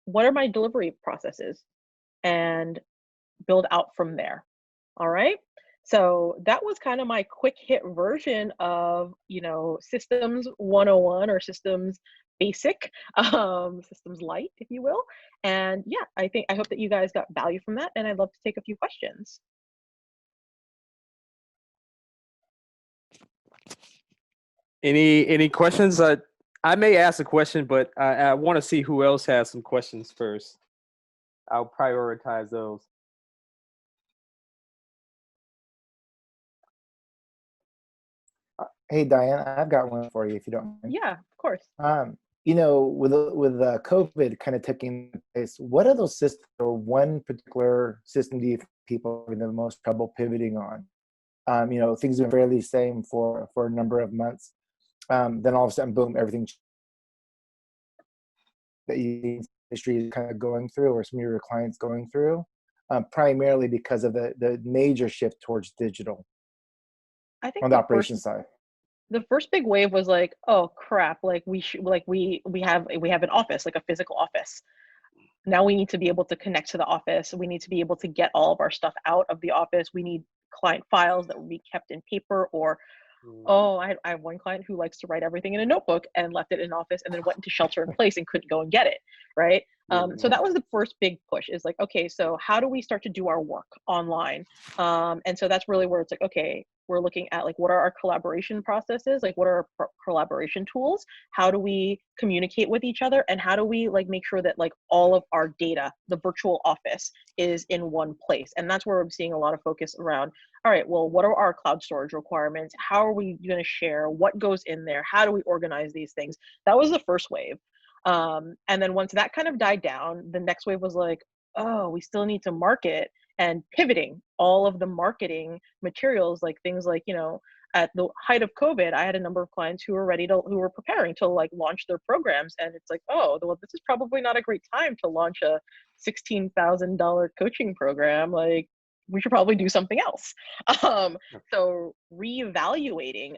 what are my delivery processes, and build out from there. All right. So that was kind of my quick hit version of, systems 101 or systems basic systems light, if you will. And yeah, I hope that you guys got value from that, and I'd love to take a few questions. Any questions? I may ask a question, but I want to see who else has some questions first. I'll prioritize those. Hey, Diane, I've got one for you if you don't mind. Yeah, of course. You know, with COVID kind of taking place, what are those systems or one particular system do you think people are having the most trouble pivoting on? You know, things have been fairly the same for a number of months. Then all of a sudden, boom, everything that the industry is kind of going through, or some of your clients going through, primarily because of the major shift towards digital I think on the operations side. the first big wave was like, oh crap, like we have an office, like a physical office. Now we need to be able to connect to the office. We need to be able to get all of our stuff out of the office. We need client files that will be kept in paper, or oh, I have one client who likes to write everything in a notebook and left it in office and then went into shelter in place and couldn't go and get it, right? So that was the first big push, is like, okay, so how do we start to do our work online? And so that's really where it's like, okay, we're looking at like, what are our collaboration processes? Like, what are our collaboration tools? How do we communicate with each other? And how do we like make sure that like all of our data, the virtual office, is in one place? And that's where I'm seeing a lot of focus around, all right, well, what are our cloud storage requirements? How are we going to share? What goes in there? How do we organize these things? That was the first wave. And then once that kind of died down, the next wave was like, oh, we still need to market, and pivoting all of the marketing materials, like things like, you know, at the height of COVID, I had a number of clients who were preparing to like launch their programs. And it's like, oh, well, this is probably not a great time to launch a $16,000 coaching program. Like, we should probably do something else. So reevaluating,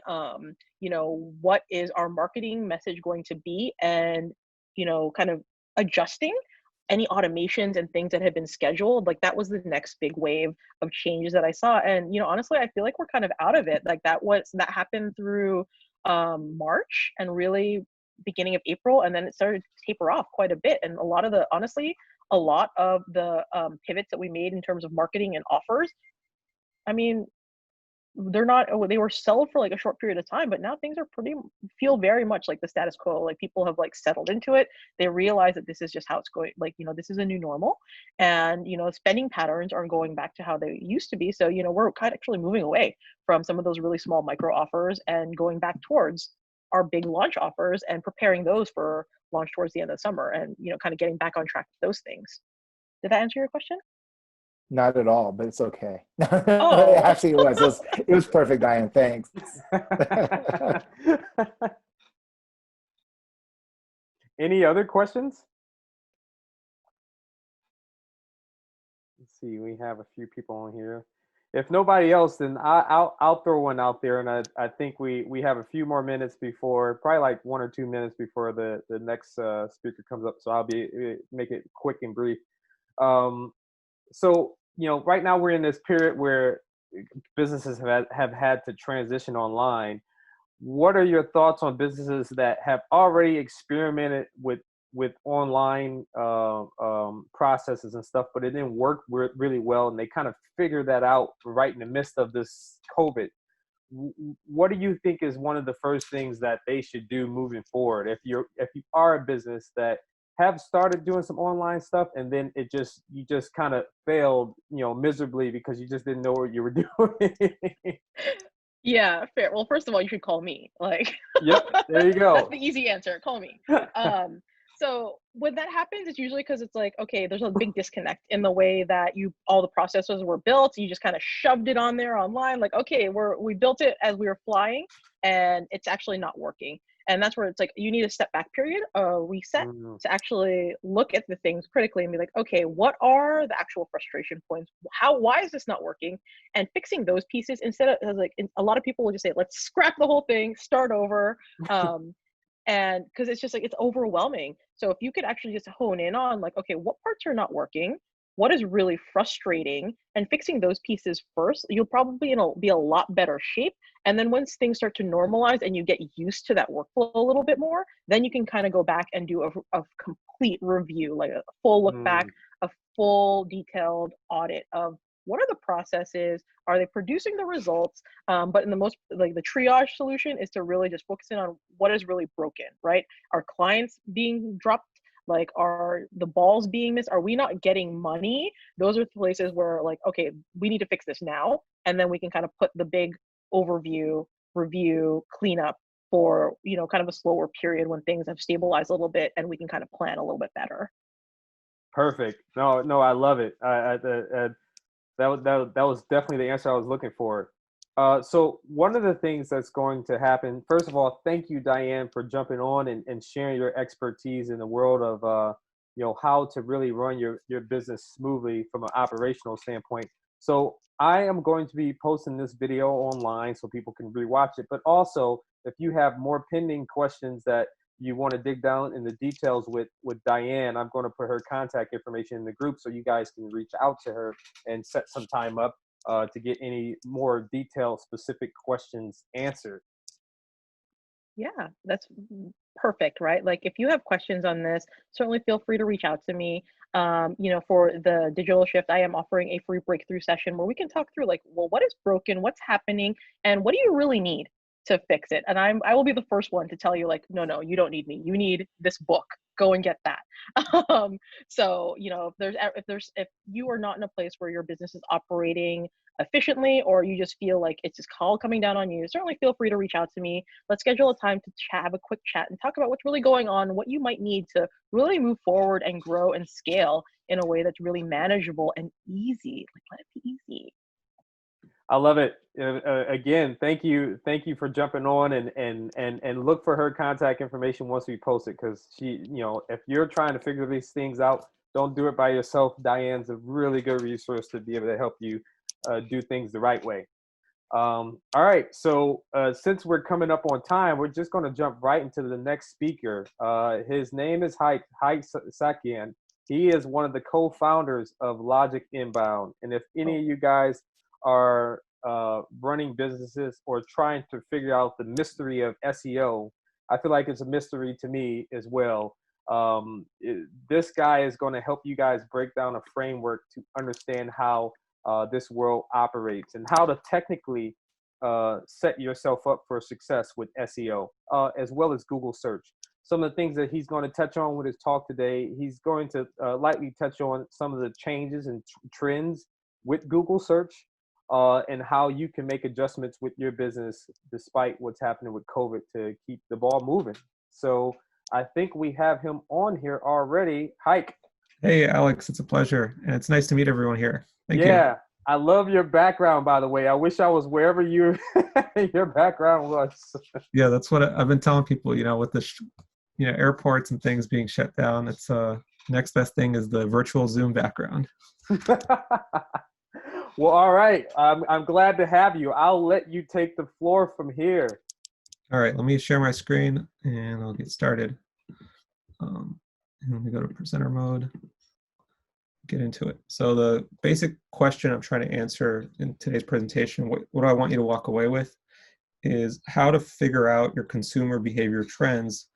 you know, what is our marketing message going to be, and, you know, kind of adjusting any automations and things that had been scheduled. Like, that was the next big wave of changes that I saw. And, you know, honestly, I feel like we're kind of out of it. Like, that happened through March and really beginning of April, and then it started to taper off quite a bit. And a lot of the pivots that we made in terms of marketing and offers, I mean, they were sold for like a short period of time, but now things are feel very much like the status quo. Like, people have like settled into it. They realize that this is just how it's going. Like, you know, this is a new normal, and, you know, spending patterns aren't going back to how they used to be. So, you know, we're kind of actually moving away from some of those really small micro offers and going back towards our big launch offers and preparing those for launch towards the end of the summer, and, you know, kind of getting back on track with those things. Did that answer your question? Not at all, but it's okay. Oh. Actually, it was perfect, Diane. Thanks. Any other questions? Let's see. We have a few people on here. If nobody else, then I'll throw one out there, and I think we have a few more minutes before, probably like 1 or 2 minutes before the next speaker comes up. So I'll make it quick and brief. So, you know, right now we're in this period where businesses have had to transition online. What are your thoughts on businesses that have already experimented with online processes and stuff, but it didn't work really well, and they kind of figured that out right in the midst of this COVID? What do you think is one of the first things that they should do moving forward? If you are a business that have started doing some online stuff, and then you just kind of failed, you know, miserably because you just didn't know what you were doing. Yeah, fair. Well, first of all, you should call me. Like, yep, there you go. That's the easy answer. Call me. So when that happens, it's usually because it's like, okay, there's a big disconnect in the way that all the processes were built. You just kind of shoved it on there online. Like, okay, we built it as we were flying, and it's actually not working. And that's where it's like, you need a step back period, a reset, to actually look at the things critically and be like, okay, what are the actual frustration points? Why is this not working? And fixing those pieces, instead of, like, a lot of people will just say, let's scrap the whole thing, start over. And because it's just like, it's overwhelming. So if you could actually just hone in on like, okay, what parts are not working? what is really frustrating and fixing those pieces first, you'll probably be a lot better shape. And then once things start to normalize and you get used to that workflow a little bit more, then you can kind of go back and do a complete review, like a full look back, a full detailed audit of what are the processes, are they producing the results? But in the most, like the triage solution is to really just focus in on what is really broken, right? Are clients being dropped? Like, are the balls being missed? Are we not getting money? Those are places where, like, okay, we need to fix this now. And then we can kind of put the big overview, review, cleanup for, you know, kind of a slower period when things have stabilized a little bit and we can kind of plan a little bit better. Perfect. No, I love it. That was definitely the answer I was looking for. So one of the things that's going to happen, first of all, thank you, Diane, for jumping on and sharing your expertise in the world of you know, how to really run your business smoothly from an operational standpoint. So I am going to be posting this video online so people can rewatch it. But also, if you have more pending questions that you want to dig down in the details with Diane, I'm going to put her contact information in the group so you guys can reach out to her and set some time up to get any more detailed, specific questions answered. Yeah, that's perfect, right? Like if you have questions on this, certainly feel free to reach out to me. You know, for the digital shift, I am offering a free breakthrough session where we can talk through like, well, what is broken, what's happening, and what do you really need to fix it? And I will be the first one to tell you like, no, you don't need me. You need this book. Go and get that. So, you know, if you are not in a place where your business is operating efficiently, or you just feel like it's just all coming down on you, certainly feel free to reach out to me. Let's schedule a time to have a quick chat and talk about what's really going on, what you might need to really move forward and grow and scale in a way that's really manageable and easy. Like, let it be easy. I love it. Again, thank you for jumping on and look for her contact information once we post it, because she, you know, if you're trying to figure these things out, don't do it by yourself. Diane's a really good resource to be able to help you do things the right way. All right, so since we're coming up on time, we're just going to jump right into the next speaker. His name is Hayk Sakian. He is one of the co-founders of Logic Inbound. And if any of you guys are running businesses or trying to figure out the mystery of SEO, I feel like it's a mystery to me as well. This guy is going to help you guys break down a framework to understand how this world operates and how to technically set yourself up for success with SEO, as well as Google search. Some of the things that he's going to touch on with his talk today, he's going to lightly touch on some of the changes and trends with Google search, and how you can make adjustments with your business despite what's happening with COVID to keep the ball moving. So I think we have him on here already. Hayk. Hey, Alex, it's a pleasure. And it's nice to meet everyone here. Thank you. Yeah, I love your background, by the way. I wish I was wherever your background was. Yeah, that's what I've been telling people, you know, with the, you know, airports and things being shut down, it's next best thing is the virtual Zoom background. Well, all right. I'm glad to have you. I'll let you take the floor from here. All right, let me share my screen and I'll get started. And let me go to presenter mode, get into it. So the basic question I'm trying to answer in today's presentation, what I want you to walk away with is how to figure out your consumer behavior trends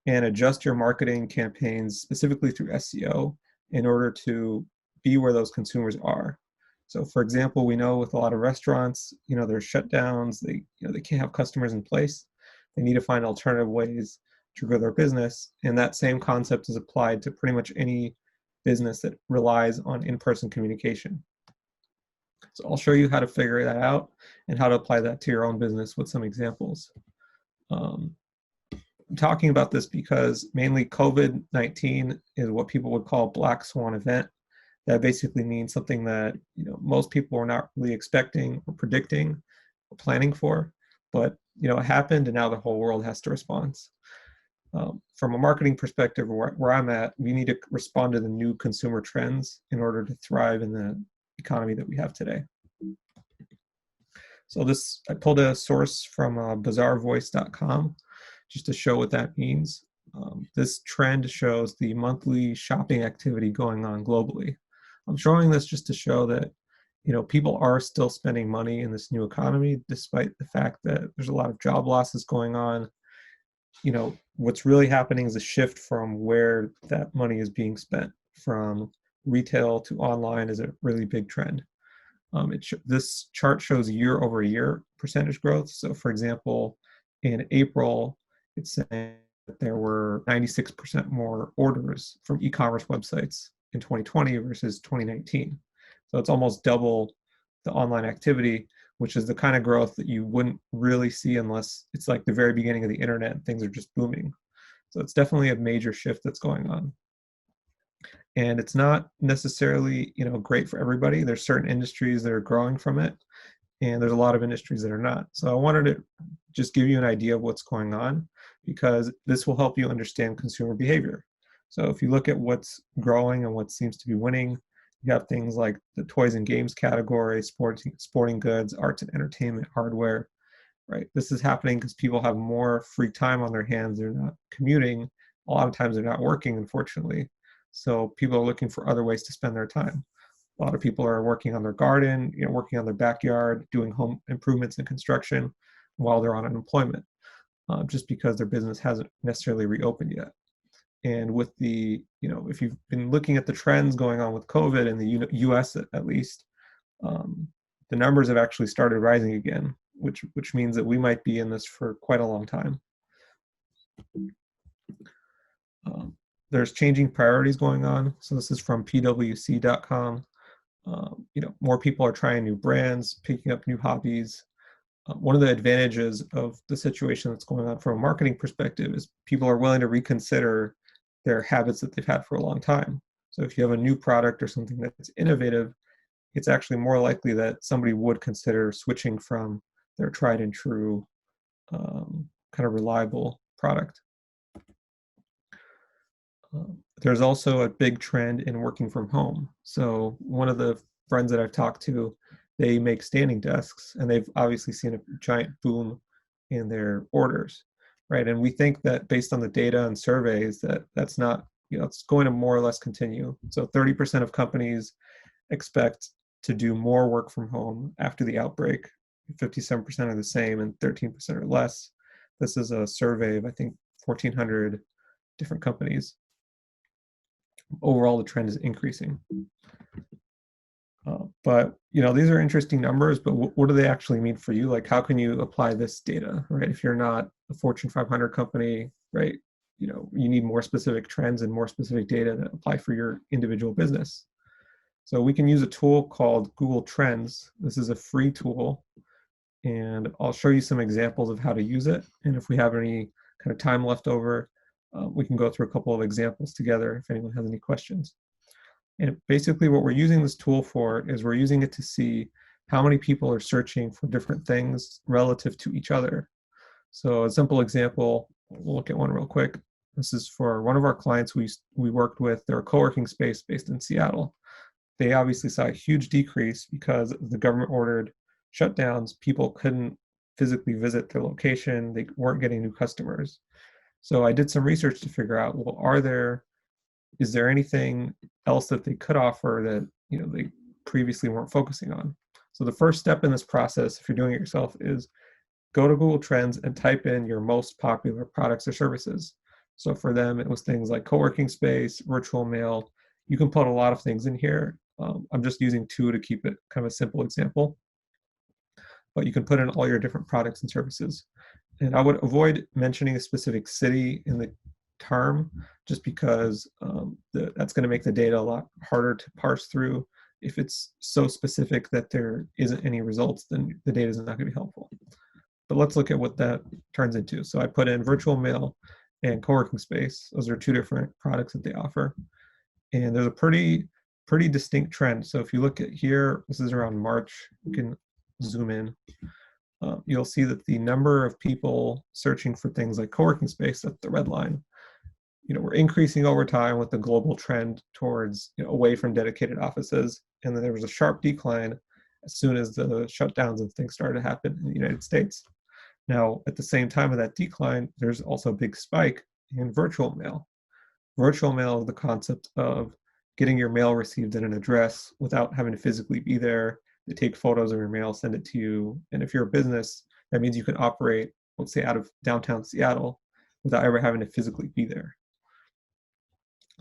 and adjust your marketing campaigns specifically through SEO in order to be where those consumers are. So for example, we know with a lot of restaurants, you know, there's shutdowns, they can't have customers in place. They need to find alternative ways to grow their business. And that same concept is applied to pretty much any business that relies on in-person communication. So I'll show you how to figure that out and how to apply that to your own business with some examples. I'm talking about this because mainly COVID-19 is what people would call a black swan event. That basically means something that, you know, most people are not really expecting or predicting or planning for, but, you know, it happened and now the whole world has to respond. From a marketing perspective, where I'm at, we need to respond to the new consumer trends in order to thrive in the economy that we have today. So I pulled a source from bazaarvoice.com just to show what that means. This trend shows the monthly shopping activity going on globally. I'm showing this just to show that, people are still spending money in this new economy, despite the fact that there's a lot of job losses going on. What's really happening is a shift from where that money is being spent from retail to online is a really big trend. This chart shows year over year percentage growth. So for example, in April, it's saying that there were 96% more orders from e-commerce websites in 2020 versus 2019. So it's almost double the online activity, which is the kind of growth that you wouldn't really see unless it's like the very beginning of the internet and things are just booming. So it's definitely a major shift that's going on. And it's not necessarily, great for everybody. There's certain industries that are growing from it, and there's a lot of industries that are not. So I wanted to just give you an idea of what's going on, because this will help you understand consumer behavior. So if you look at what's growing and what seems to be winning, you have things like the toys and games category, sporting goods, arts and entertainment, hardware, right? This is happening because people have more free time on their hands. They're not commuting. A lot of times they're not working, unfortunately. So people are looking for other ways to spend their time. A lot of people are working on their garden, working on their backyard, doing home improvements and construction while they're on unemployment, just because their business hasn't necessarily reopened yet. And with the, if you've been looking at the trends going on with COVID in the US at least, the numbers have actually started rising again, which means that we might be in this for quite a long time. There's changing priorities going on. So this is from pwc.com. More people are trying new brands, picking up new hobbies. One of the advantages of the situation that's going on from a marketing perspective is people are willing to reconsider their habits that they've had for a long time. So if you have a new product or something that's innovative, it's actually more likely that somebody would consider switching from their tried and true kind of reliable product. There's also a big trend in working from home. So one of the friends that I've talked to, they make standing desks, and they've obviously seen a giant boom in their orders, right? And we think that based on the data and surveys that's not, it's going to more or less continue. So 30% of companies expect to do more work from home after the outbreak. 57% are the same and 13% are less. This is a survey of, I think, 1,400 different companies. Overall, the trend is increasing. But these are interesting numbers, but what do they actually mean for you? Like, how can you apply this data, right? If you're not a Fortune 500 company, right, you need more specific trends and more specific data that apply for your individual business. So we can use a tool called Google Trends. This is a free tool, and I'll show you some examples of how to use it. And if we have any kind of time left over, we can go through a couple of examples together if anyone has any questions. And basically what we're using this tool for is we're using it to see how many people are searching for different things relative to each other. So a simple example, we'll look at one real quick. This is for one of our clients we worked with. They're a co-working space based in Seattle. They obviously saw a huge decrease because of the government ordered shutdowns. People couldn't physically visit their location. They weren't getting new customers. So I did some research to figure out, well, is there anything else that they could offer that they previously weren't focusing on? So the first step in this process, if you're doing it yourself, is go to Google Trends and type in your most popular products or services. So for them, it was things like co-working space, virtual mail. You can put a lot of things in here. I'm just using 2 to keep it kind of a simple example. But you can put in all your different products and services. And I would avoid mentioning a specific city in the term, just because that's going to make the data a lot harder to parse through. If it's so specific that there isn't any results, then the data is not going to be helpful. But let's look at what that turns into. So I put in virtual mail and co-working space. Those are 2 different products that they offer. And there's a pretty distinct trend. So if you look at here, this is around March, you can zoom in. You'll see that the number of people searching for things like co-working space, that's the red line, we're increasing over time with the global trend towards away from dedicated offices. And then there was a sharp decline as soon as the shutdowns and things started to happen in the United States. Now, at the same time of that decline, there's also a big spike in virtual mail. Virtual mail is the concept of getting your mail received at an address without having to physically be there. They take photos of your mail, send it to you. And if you're a business, that means you can operate, let's say, out of downtown Seattle without ever having to physically be there.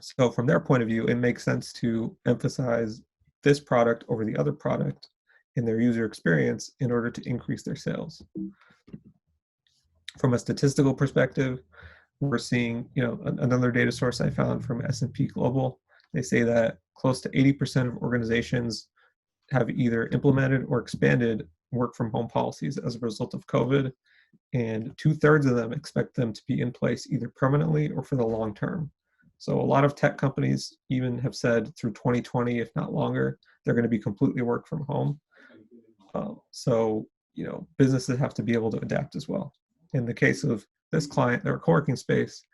So from their point of view, it makes sense to emphasize this product over the other product in their user experience in order to increase their sales. From a statistical perspective, we're seeing, another data source I found from S&P Global. They say that close to 80% of organizations have either implemented or expanded work from home policies as a result of COVID, and 2/3 of them expect them to be in place either permanently or for the long term. So a lot of tech companies even have said through 2020, if not longer, they're going to be completely work from home. So businesses have to be able to adapt as well. In the case of this client, their co-working space,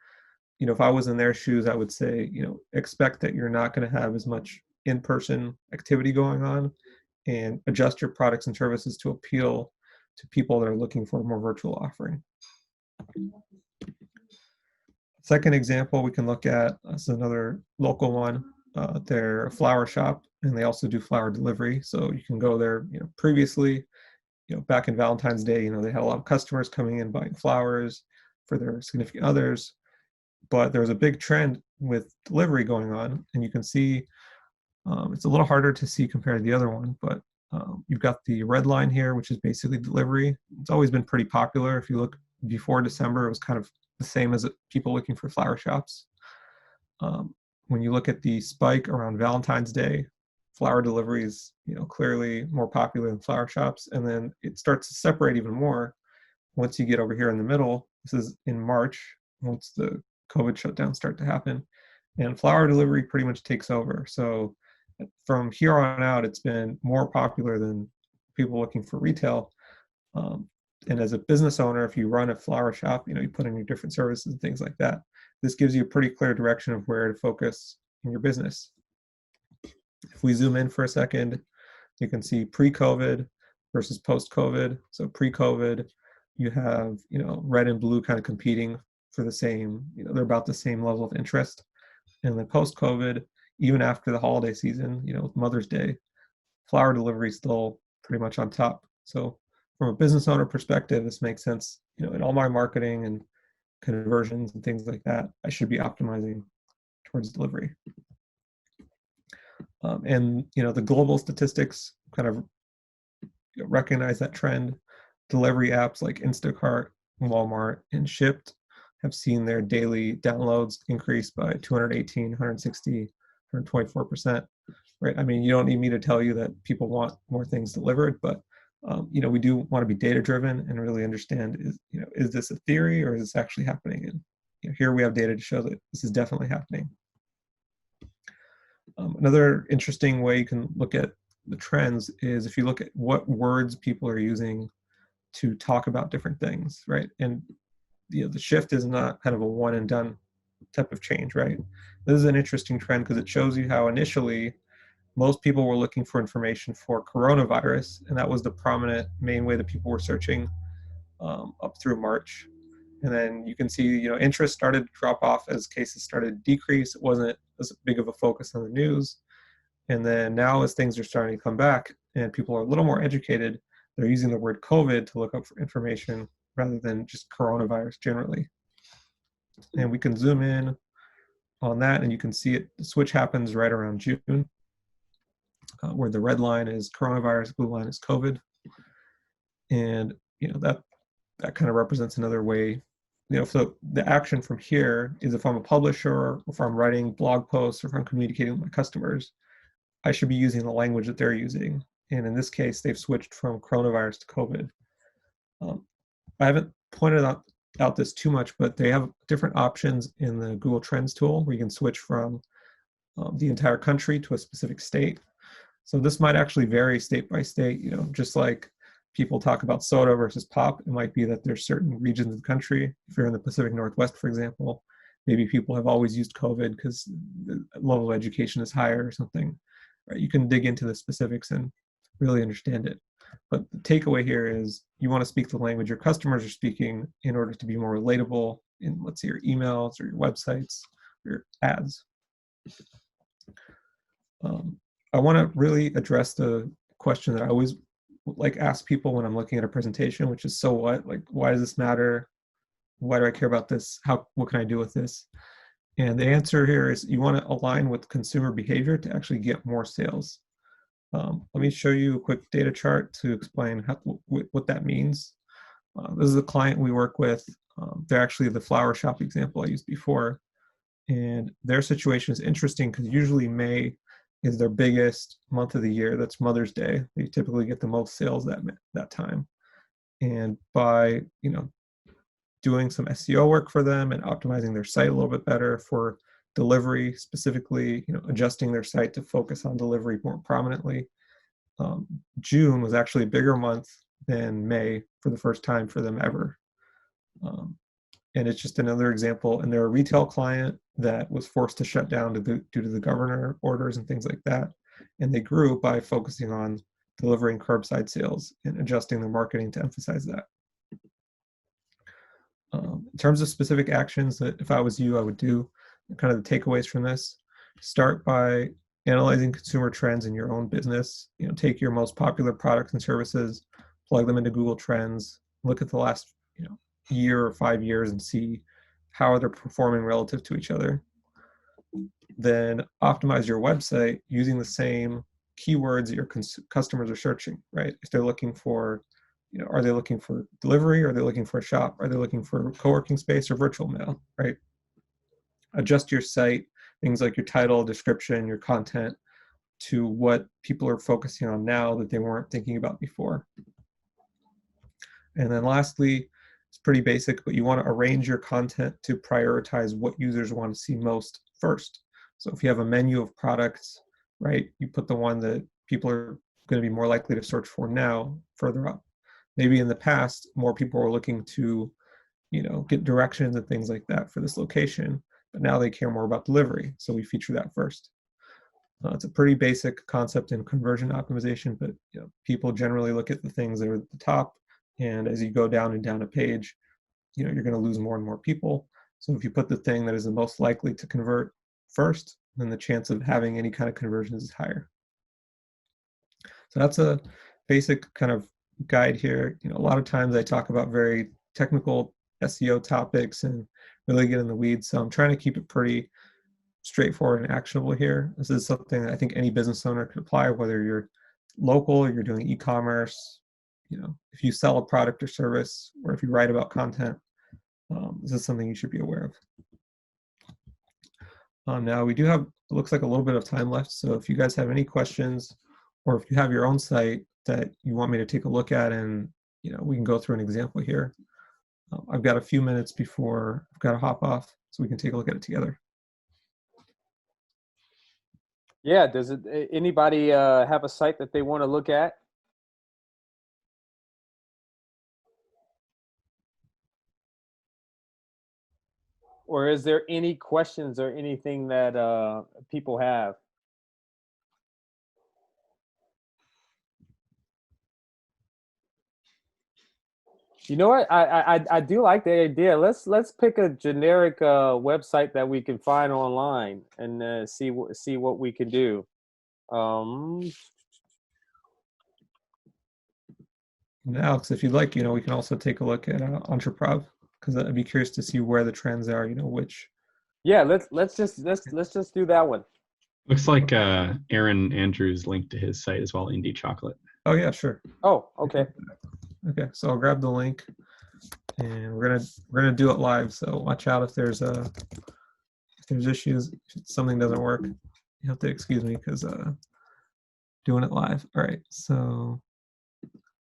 if I was in their shoes, I would say, expect that you're not going to have as much in-person activity going on, and adjust your products and services to appeal to people that are looking for a more virtual offering. Second example we can look at is another local one. They're a flower shop, and they also do flower delivery. So you can go there. Previously, back in Valentine's Day, they had a lot of customers coming in buying flowers for their significant others. But there's a big trend with delivery going on, and you can see it's a little harder to see compared to the other one, but you've got the red line here, which is basically delivery. It's always been pretty popular. If you look before December, it was kind of the same as people looking for flower shops. When you look at the spike around Valentine's Day, flower delivery is clearly more popular than flower shops, and then it starts to separate even more once you get over here in the middle. This is in March, once the COVID shutdowns start to happen, and flower delivery pretty much takes over. So from here on out, it's been more popular than people looking for retail. And as a business owner, if you run a flower shop, you put in your different services and things like that. This gives you a pretty clear direction of where to focus in your business. If we zoom in for a second, you can see pre-COVID versus post-COVID. So pre-COVID, you have, red and blue kind of competing for the same, they're about the same level of interest. And then post-COVID, even after the holiday season, with Mother's Day, flower delivery is still pretty much on top. So from a business owner perspective, this makes sense. In all my marketing and conversions and things like that, I should be optimizing towards delivery. And the global statistics kind of recognize that trend. Delivery apps like Instacart, Walmart, and Shipt have seen their daily downloads increase by 218, 160, 124%. Right? I mean, you don't need me to tell you that people want more things delivered, but we do want to be data driven and really understand is this a theory or is this actually happening? And here we have data to show that this is definitely happening. Another interesting way you can look at the trends is if you look at what words people are using to talk about different things, right? And the shift is not kind of a one and done type of change, right? This is an interesting trend because it shows you how initially most people were looking for information for coronavirus, and that was the prominent main way that people were searching up through March. And then you can see, interest started to drop off as cases started to decrease. It wasn't as big of a focus on the news. And then now as things are starting to come back and people are a little more educated, they're using the word COVID to look up for information rather than just coronavirus generally. And we can zoom in on that and you can see it. The switch happens right around June, where the red line is coronavirus, blue line is COVID. And, that kind of represents another way. So the action from here is if I'm a publisher, or if I'm writing blog posts, or if I'm communicating with my customers, I should be using the language that they're using. And in this case, they've switched from coronavirus to COVID. I haven't pointed out this too much, but they have different options in the Google Trends tool where you can switch from the entire country to a specific state. So this might actually vary state by state, just like people talk about soda versus pop. It might be that there's certain regions of the country. If you're in the Pacific Northwest, for example, maybe people have always used COVID because the level of education is higher or something. Right? You can dig into the specifics and really understand it. But the takeaway here is you want to speak the language your customers are speaking in order to be more relatable in, let's say, your emails or your websites or your ads. I want to really address the question that I always like ask people when I'm looking at a presentation, which is, so what? Like, why does this matter? Why do I care about this? What can I do with this? And the answer here is you want to align with consumer behavior to actually get more sales. Let me show you a quick data chart to explain what that means. This is a client we work with. They're actually the flower shop example I used before. And their situation is interesting because usually May is their biggest month of the year. That's Mother's Day. They typically get the most sales that time. And by, doing some SEO work for them and optimizing their site a little bit better for delivery, specifically, adjusting their site to focus on delivery more prominently. June was actually a bigger month than May for the first time for them ever. And it's just another example. And they're a retail client that was forced to shut down due to the governor orders and things like that. And they grew by focusing on delivering curbside sales and adjusting their marketing to emphasize that. In terms of specific actions that if I was you, I would do, kind of the takeaways from this, start by analyzing consumer trends in your own business. Take your most popular products and services, plug them into Google Trends, look at the last year or 5 years and see how they're performing relative to each other. Then optimize your website using the same keywords that your customers are searching, right? If they're looking for, are they looking for delivery? Are they looking for a shop? Are they looking for co-working space or virtual mail, right? Adjust your site, things like your title, description, your content, to what people are focusing on now that they weren't thinking about before. And then lastly, it's pretty basic, but you want to arrange your content to prioritize what users want to see most first. So if you have a menu of products, right, you put the one that people are going to be more likely to search for now further up. Maybe in the past, more people were looking to, get directions and things like that for this location, but now they care more about delivery. So we feature that first. It's a pretty basic concept in conversion optimization, but people generally look at the things that are at the top. And as you go down and down a page, you're going to lose more and more people. So if you put the thing that is the most likely to convert first, then the chance of having any kind of conversions is higher. So that's a basic kind of guide here. A lot of times I talk about very technical SEO topics and really get in the weeds. So I'm trying to keep it pretty straightforward and actionable here. This is something that I think any business owner could apply, whether you're local or you're doing e-commerce. If you sell a product or service, or if you write about content, this is something you should be aware of. Now we do have, it looks like a little bit of time left. So if you guys have any questions, or if you have your own site that you want me to take a look at, and we can go through an example here. I've got a few minutes before I've got to hop off, so we can take a look at it together. Yeah, does anybody have a site that they want to look at? Or is there any questions or anything that people have? You know what? I do like the idea. Let's pick a generic website that we can find online and see what we can do. Alex, if you'd like, we can also take a look at Entreprov, because I'd be curious to see where the trends are. Which. Yeah, let's just do that one. Looks like Aaron Andrews linked to his site as well, Indie Chocolate. Oh yeah, sure. Oh, okay. Okay, so I'll grab the link, and we're gonna do it live. So watch out if there's issues, if something doesn't work. You have to excuse me because doing it live. All right, so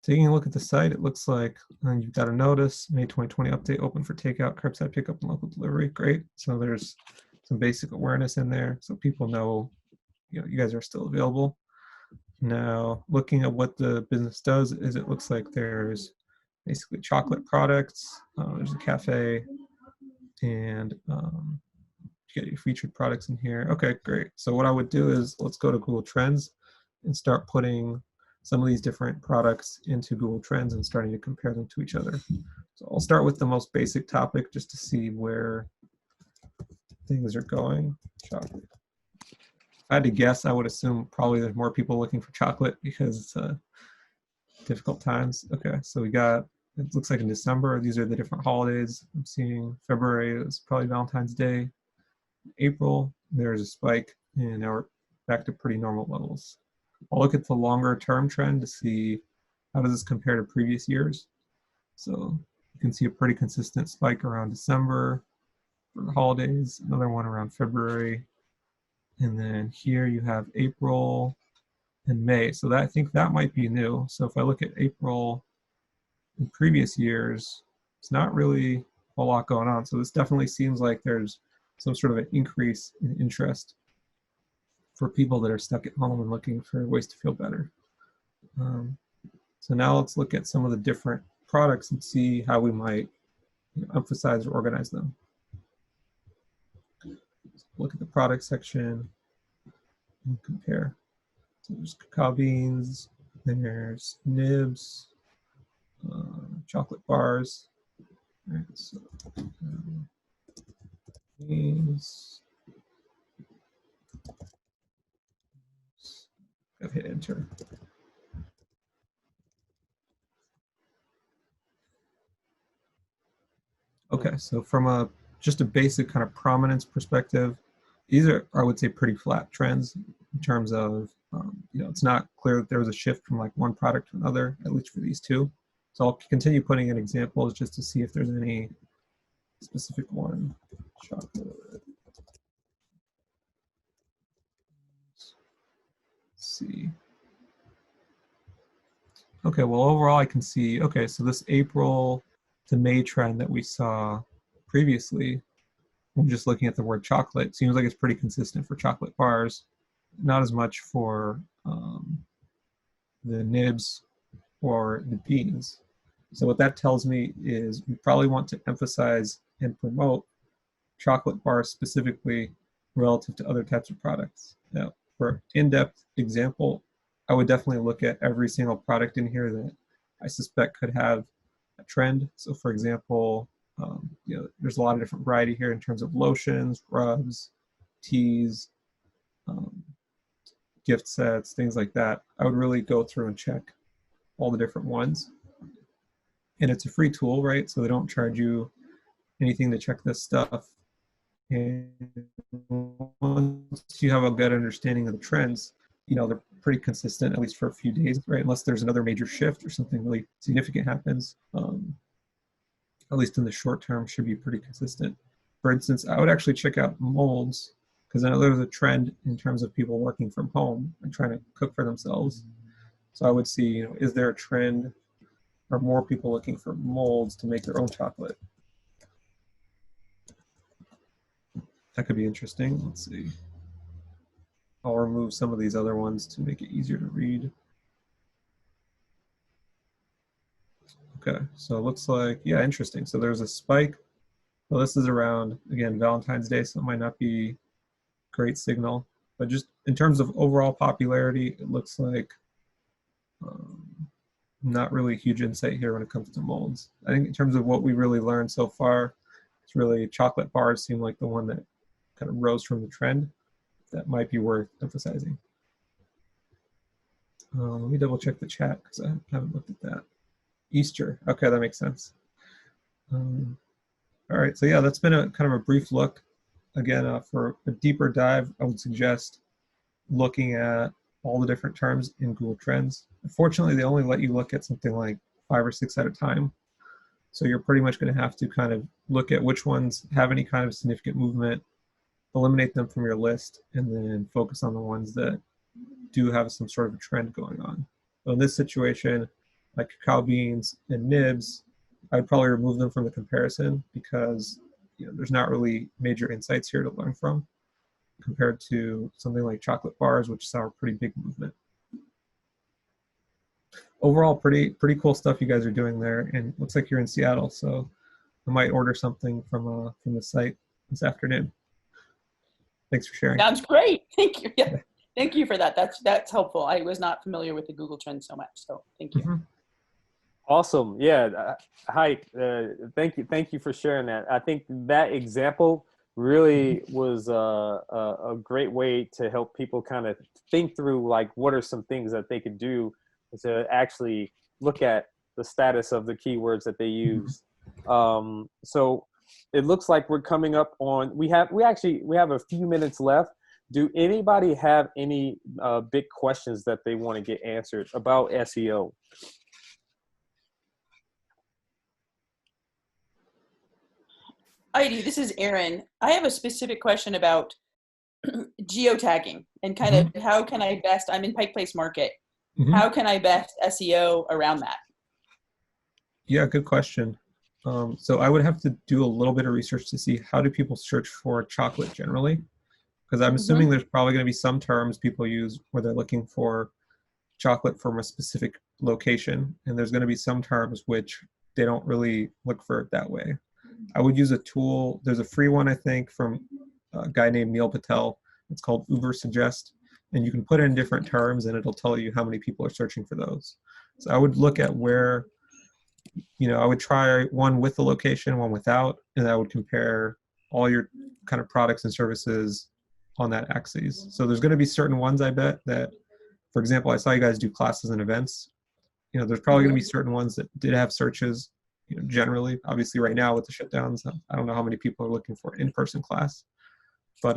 taking a look at the site, it looks like you've got a notice, May 2020 update, open for takeout, curbside pickup, and local delivery. Great. So there's some basic awareness in there, so people know, you guys are still available. Now, looking at what the business does, is it looks like there's basically chocolate products. There's a cafe, and you get your featured products in here. Okay, great. So what I would do is let's go to Google Trends and start putting some of these different products into Google Trends and starting to compare them to each other. So I'll start with the most basic topic just to see where things are going. Chocolate. I had to guess, I would assume probably there's more people looking for chocolate because it's difficult times. Okay, so we got, it looks like in December, these are the different holidays. I'm seeing February is probably Valentine's Day. April, there's a spike, and now we're back to pretty normal levels. I'll look at the longer term trend to see how does this compare to previous years. So you can see a pretty consistent spike around December for the holidays, another one around February, and then here you have April and May. So that, I think that might be new. So if I look at April in previous years, it's not really a lot going on. So this definitely seems like there's some sort of an increase in interest for people that are stuck at home and looking for ways to feel better. So now let's look at some of the different products and see how we might emphasize or organize them. Look at the product section and compare. So there's cacao beans, there's nibs, chocolate bars. All right, so beans. I've hit enter. Okay, so from just a basic kind of prominence perspective, these are, I would say, pretty flat trends in terms of, it's not clear that there was a shift from like one product to another, at least for these two. So I'll continue putting in examples just to see if there's any specific one. Chocolate. Let's see. Okay, well, overall I can see, okay, so this April to May trend that we saw previously, I'm just looking at the word chocolate, seems like it's pretty consistent for chocolate bars, not as much for the nibs or the beans. So what that tells me is we probably want to emphasize and promote chocolate bars specifically relative to other types of products. Now, for in-depth example, I would definitely look at every single product in here that I suspect could have a trend. So for example, there's a lot of different variety here in terms of lotions, rubs, teas, gift sets, things like that. I would really go through and check all the different ones. And it's a free tool, right? So they don't charge you anything to check this stuff. And once you have a good understanding of the trends, they're pretty consistent, at least for a few days, right? Unless there's another major shift or something really significant happens. At least in the short term, should be pretty consistent. For instance, I would actually check out molds, because I know there's a trend in terms of people working from home and trying to cook for themselves. So I would see, is there a trend or more people looking for molds to make their own chocolate? That could be interesting. Let's see. I'll remove some of these other ones to make it easier to read. Okay, so it looks like, yeah, interesting. So there's a spike. Well, this is around, again, Valentine's Day, so it might not be great signal. But just in terms of overall popularity, it looks like not really a huge insight here when it comes to molds. I think in terms of what we really learned so far, it's really chocolate bars seem like the one that kind of rose from the trend. That might be worth emphasizing. Let me double check the chat because I haven't looked at that. Easter, okay, that makes sense. All right, so yeah, that's been a kind of a brief look. Again, for a deeper dive, I would suggest looking at all the different terms in Google Trends. Unfortunately, they only let you look at something like 5 or 6 at a time. So you're pretty much going to have to kind of look at which ones have any kind of significant movement, eliminate them from your list, and then focus on the ones that do have some sort of a trend going on. So in this situation, like cacao beans and nibs, I'd probably remove them from the comparison because there's not really major insights here to learn from compared to something like chocolate bars, which saw a pretty big movement. Overall, pretty cool stuff you guys are doing there, and looks like you're in Seattle, so I might order something from the site this afternoon. Thanks for sharing. Sounds great. Thank you. Yeah. Thank you for that. That's helpful. I was not familiar with the Google Trends so much, so thank you. Mm-hmm. Awesome. Yeah. Hi. Thank you for sharing that. I think that example really was a great way to help people kind of think through like what are some things that they could do to actually look at the status of the keywords that they use. So it looks like we're coming up on, we have a few minutes left. Do anybody have any big questions that they want to get answered about SEO? Heidi, this is Erin. I have a specific question about geotagging and kind of how can I best, I'm in Pike Place Market, how can I best SEO around that? Yeah, good question. So I would have to do a little bit of research to see how do people search for chocolate generally, because I'm assuming there's probably going to be some terms people use where they're looking for chocolate from a specific location, and there's going to be some terms which they don't really look for it that way. I would use a tool. There's a free one, I think, from a guy named Neil Patel. It's called Ubersuggest, and you can put in different terms, and it'll tell you how many people are searching for those. So I would look at where, I would try one with the location, one without, and I would compare all your kind of products and services on that axis. So there's going to be certain ones, I bet, that, for example, I saw you guys do classes and events. There's probably going to be certain ones that did have searches, generally. Obviously, right now with the shutdowns, I don't know how many people are looking for in-person class. But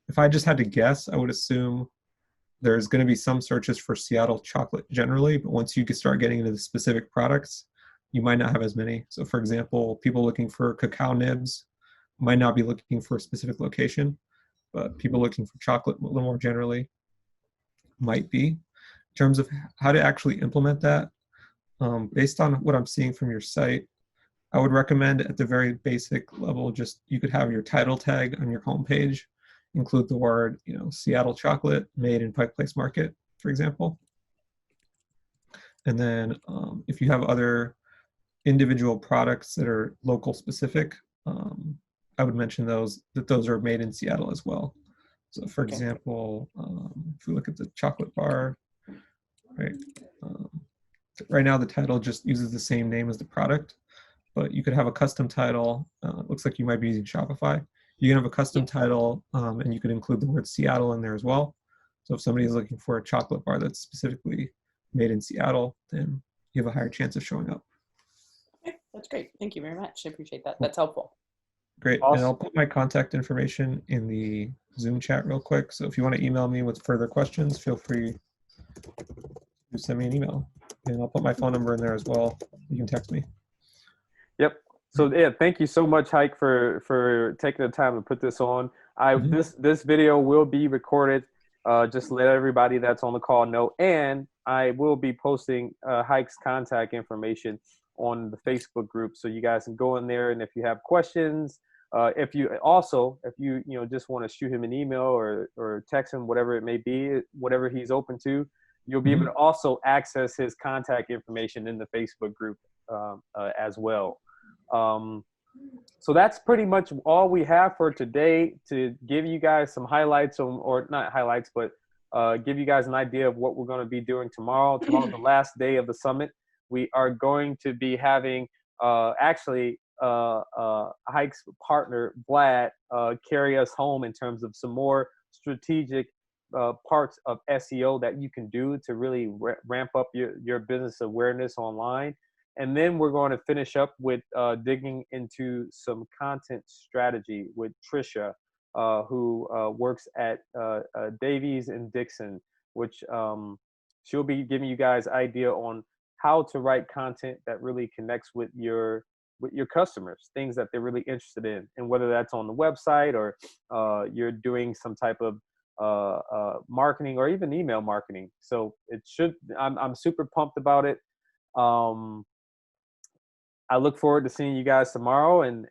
if I just had to guess, I would assume there's going to be some searches for Seattle chocolate generally, but once you start getting into the specific products, you might not have as many. So for example, people looking for cacao nibs might not be looking for a specific location, but people looking for chocolate a little more generally might be. In terms of how to actually implement that, based on what I'm seeing from your site, I would recommend at the very basic level, just you could have your title tag on your homepage, include the word, Seattle chocolate made in Pike Place Market, for example. And then if you have other individual products that are local specific, I would mention those are made in Seattle as well. So for example, if we look at the chocolate bar, right? Right now the title just uses the same name as the product, but you could have a custom title. It looks like you might be using Shopify. You can have a custom title, and you could include the word Seattle in there as well. So if somebody is looking for a chocolate bar that's specifically made in Seattle, then you have a higher chance of showing up. Okay, that's great. Thank you very much. I appreciate that. That's helpful. Great. Awesome. And I'll put my contact information in the Zoom chat real quick. So if you want to email me with further questions, feel free to send me an email. And I'll put my phone number in there as well. You can text me. Yep. So yeah, thank you so much, Hike, for taking the time to put this on. This video will be recorded. Just let everybody that's on the call know, and I will be posting Hike's contact information on the Facebook group, so you guys can go in there. And if you have questions, if you just want to shoot him an email or text him, whatever it may be, whatever he's open to, you'll be able to also access his contact information in the Facebook group as well. So that's pretty much all we have for today, to give you guys some highlights, or not highlights, but give you guys an idea of what we're going to be doing tomorrow. Tomorrow's the last day of the summit. We are going to be having Hike's partner, Vlad, carry us home in terms of some more strategic parts of SEO that you can do to really ramp up your business awareness online. And then we're going to finish up with digging into some content strategy with Trisha, who works at Davies and Dixon, which she'll be giving you guys idea on how to write content that really connects with your customers, things that they're really interested in, and whether that's on the website or you're doing some type of marketing or even email marketing. So I'm super pumped about it. I look forward to seeing you guys tomorrow, and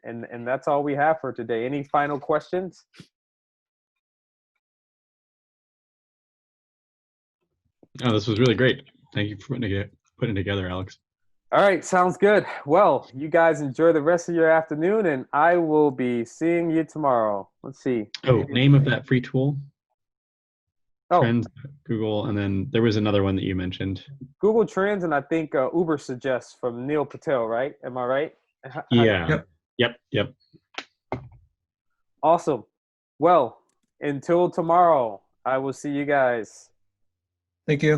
that's all we have for today. Any final questions? Oh, this was really great. Thank you for putting it together, Alex. All right, sounds good. Well, you guys enjoy the rest of your afternoon, and I will be seeing you tomorrow. Let's see. Oh, name of that free tool? Oh, Trends, Google, and then there was another one that you mentioned. Google Trends, and I think Ubersuggest from Neil Patel, right? Am I right? Yeah. Yep. Awesome. Well, until tomorrow, I will see you guys. Thank you.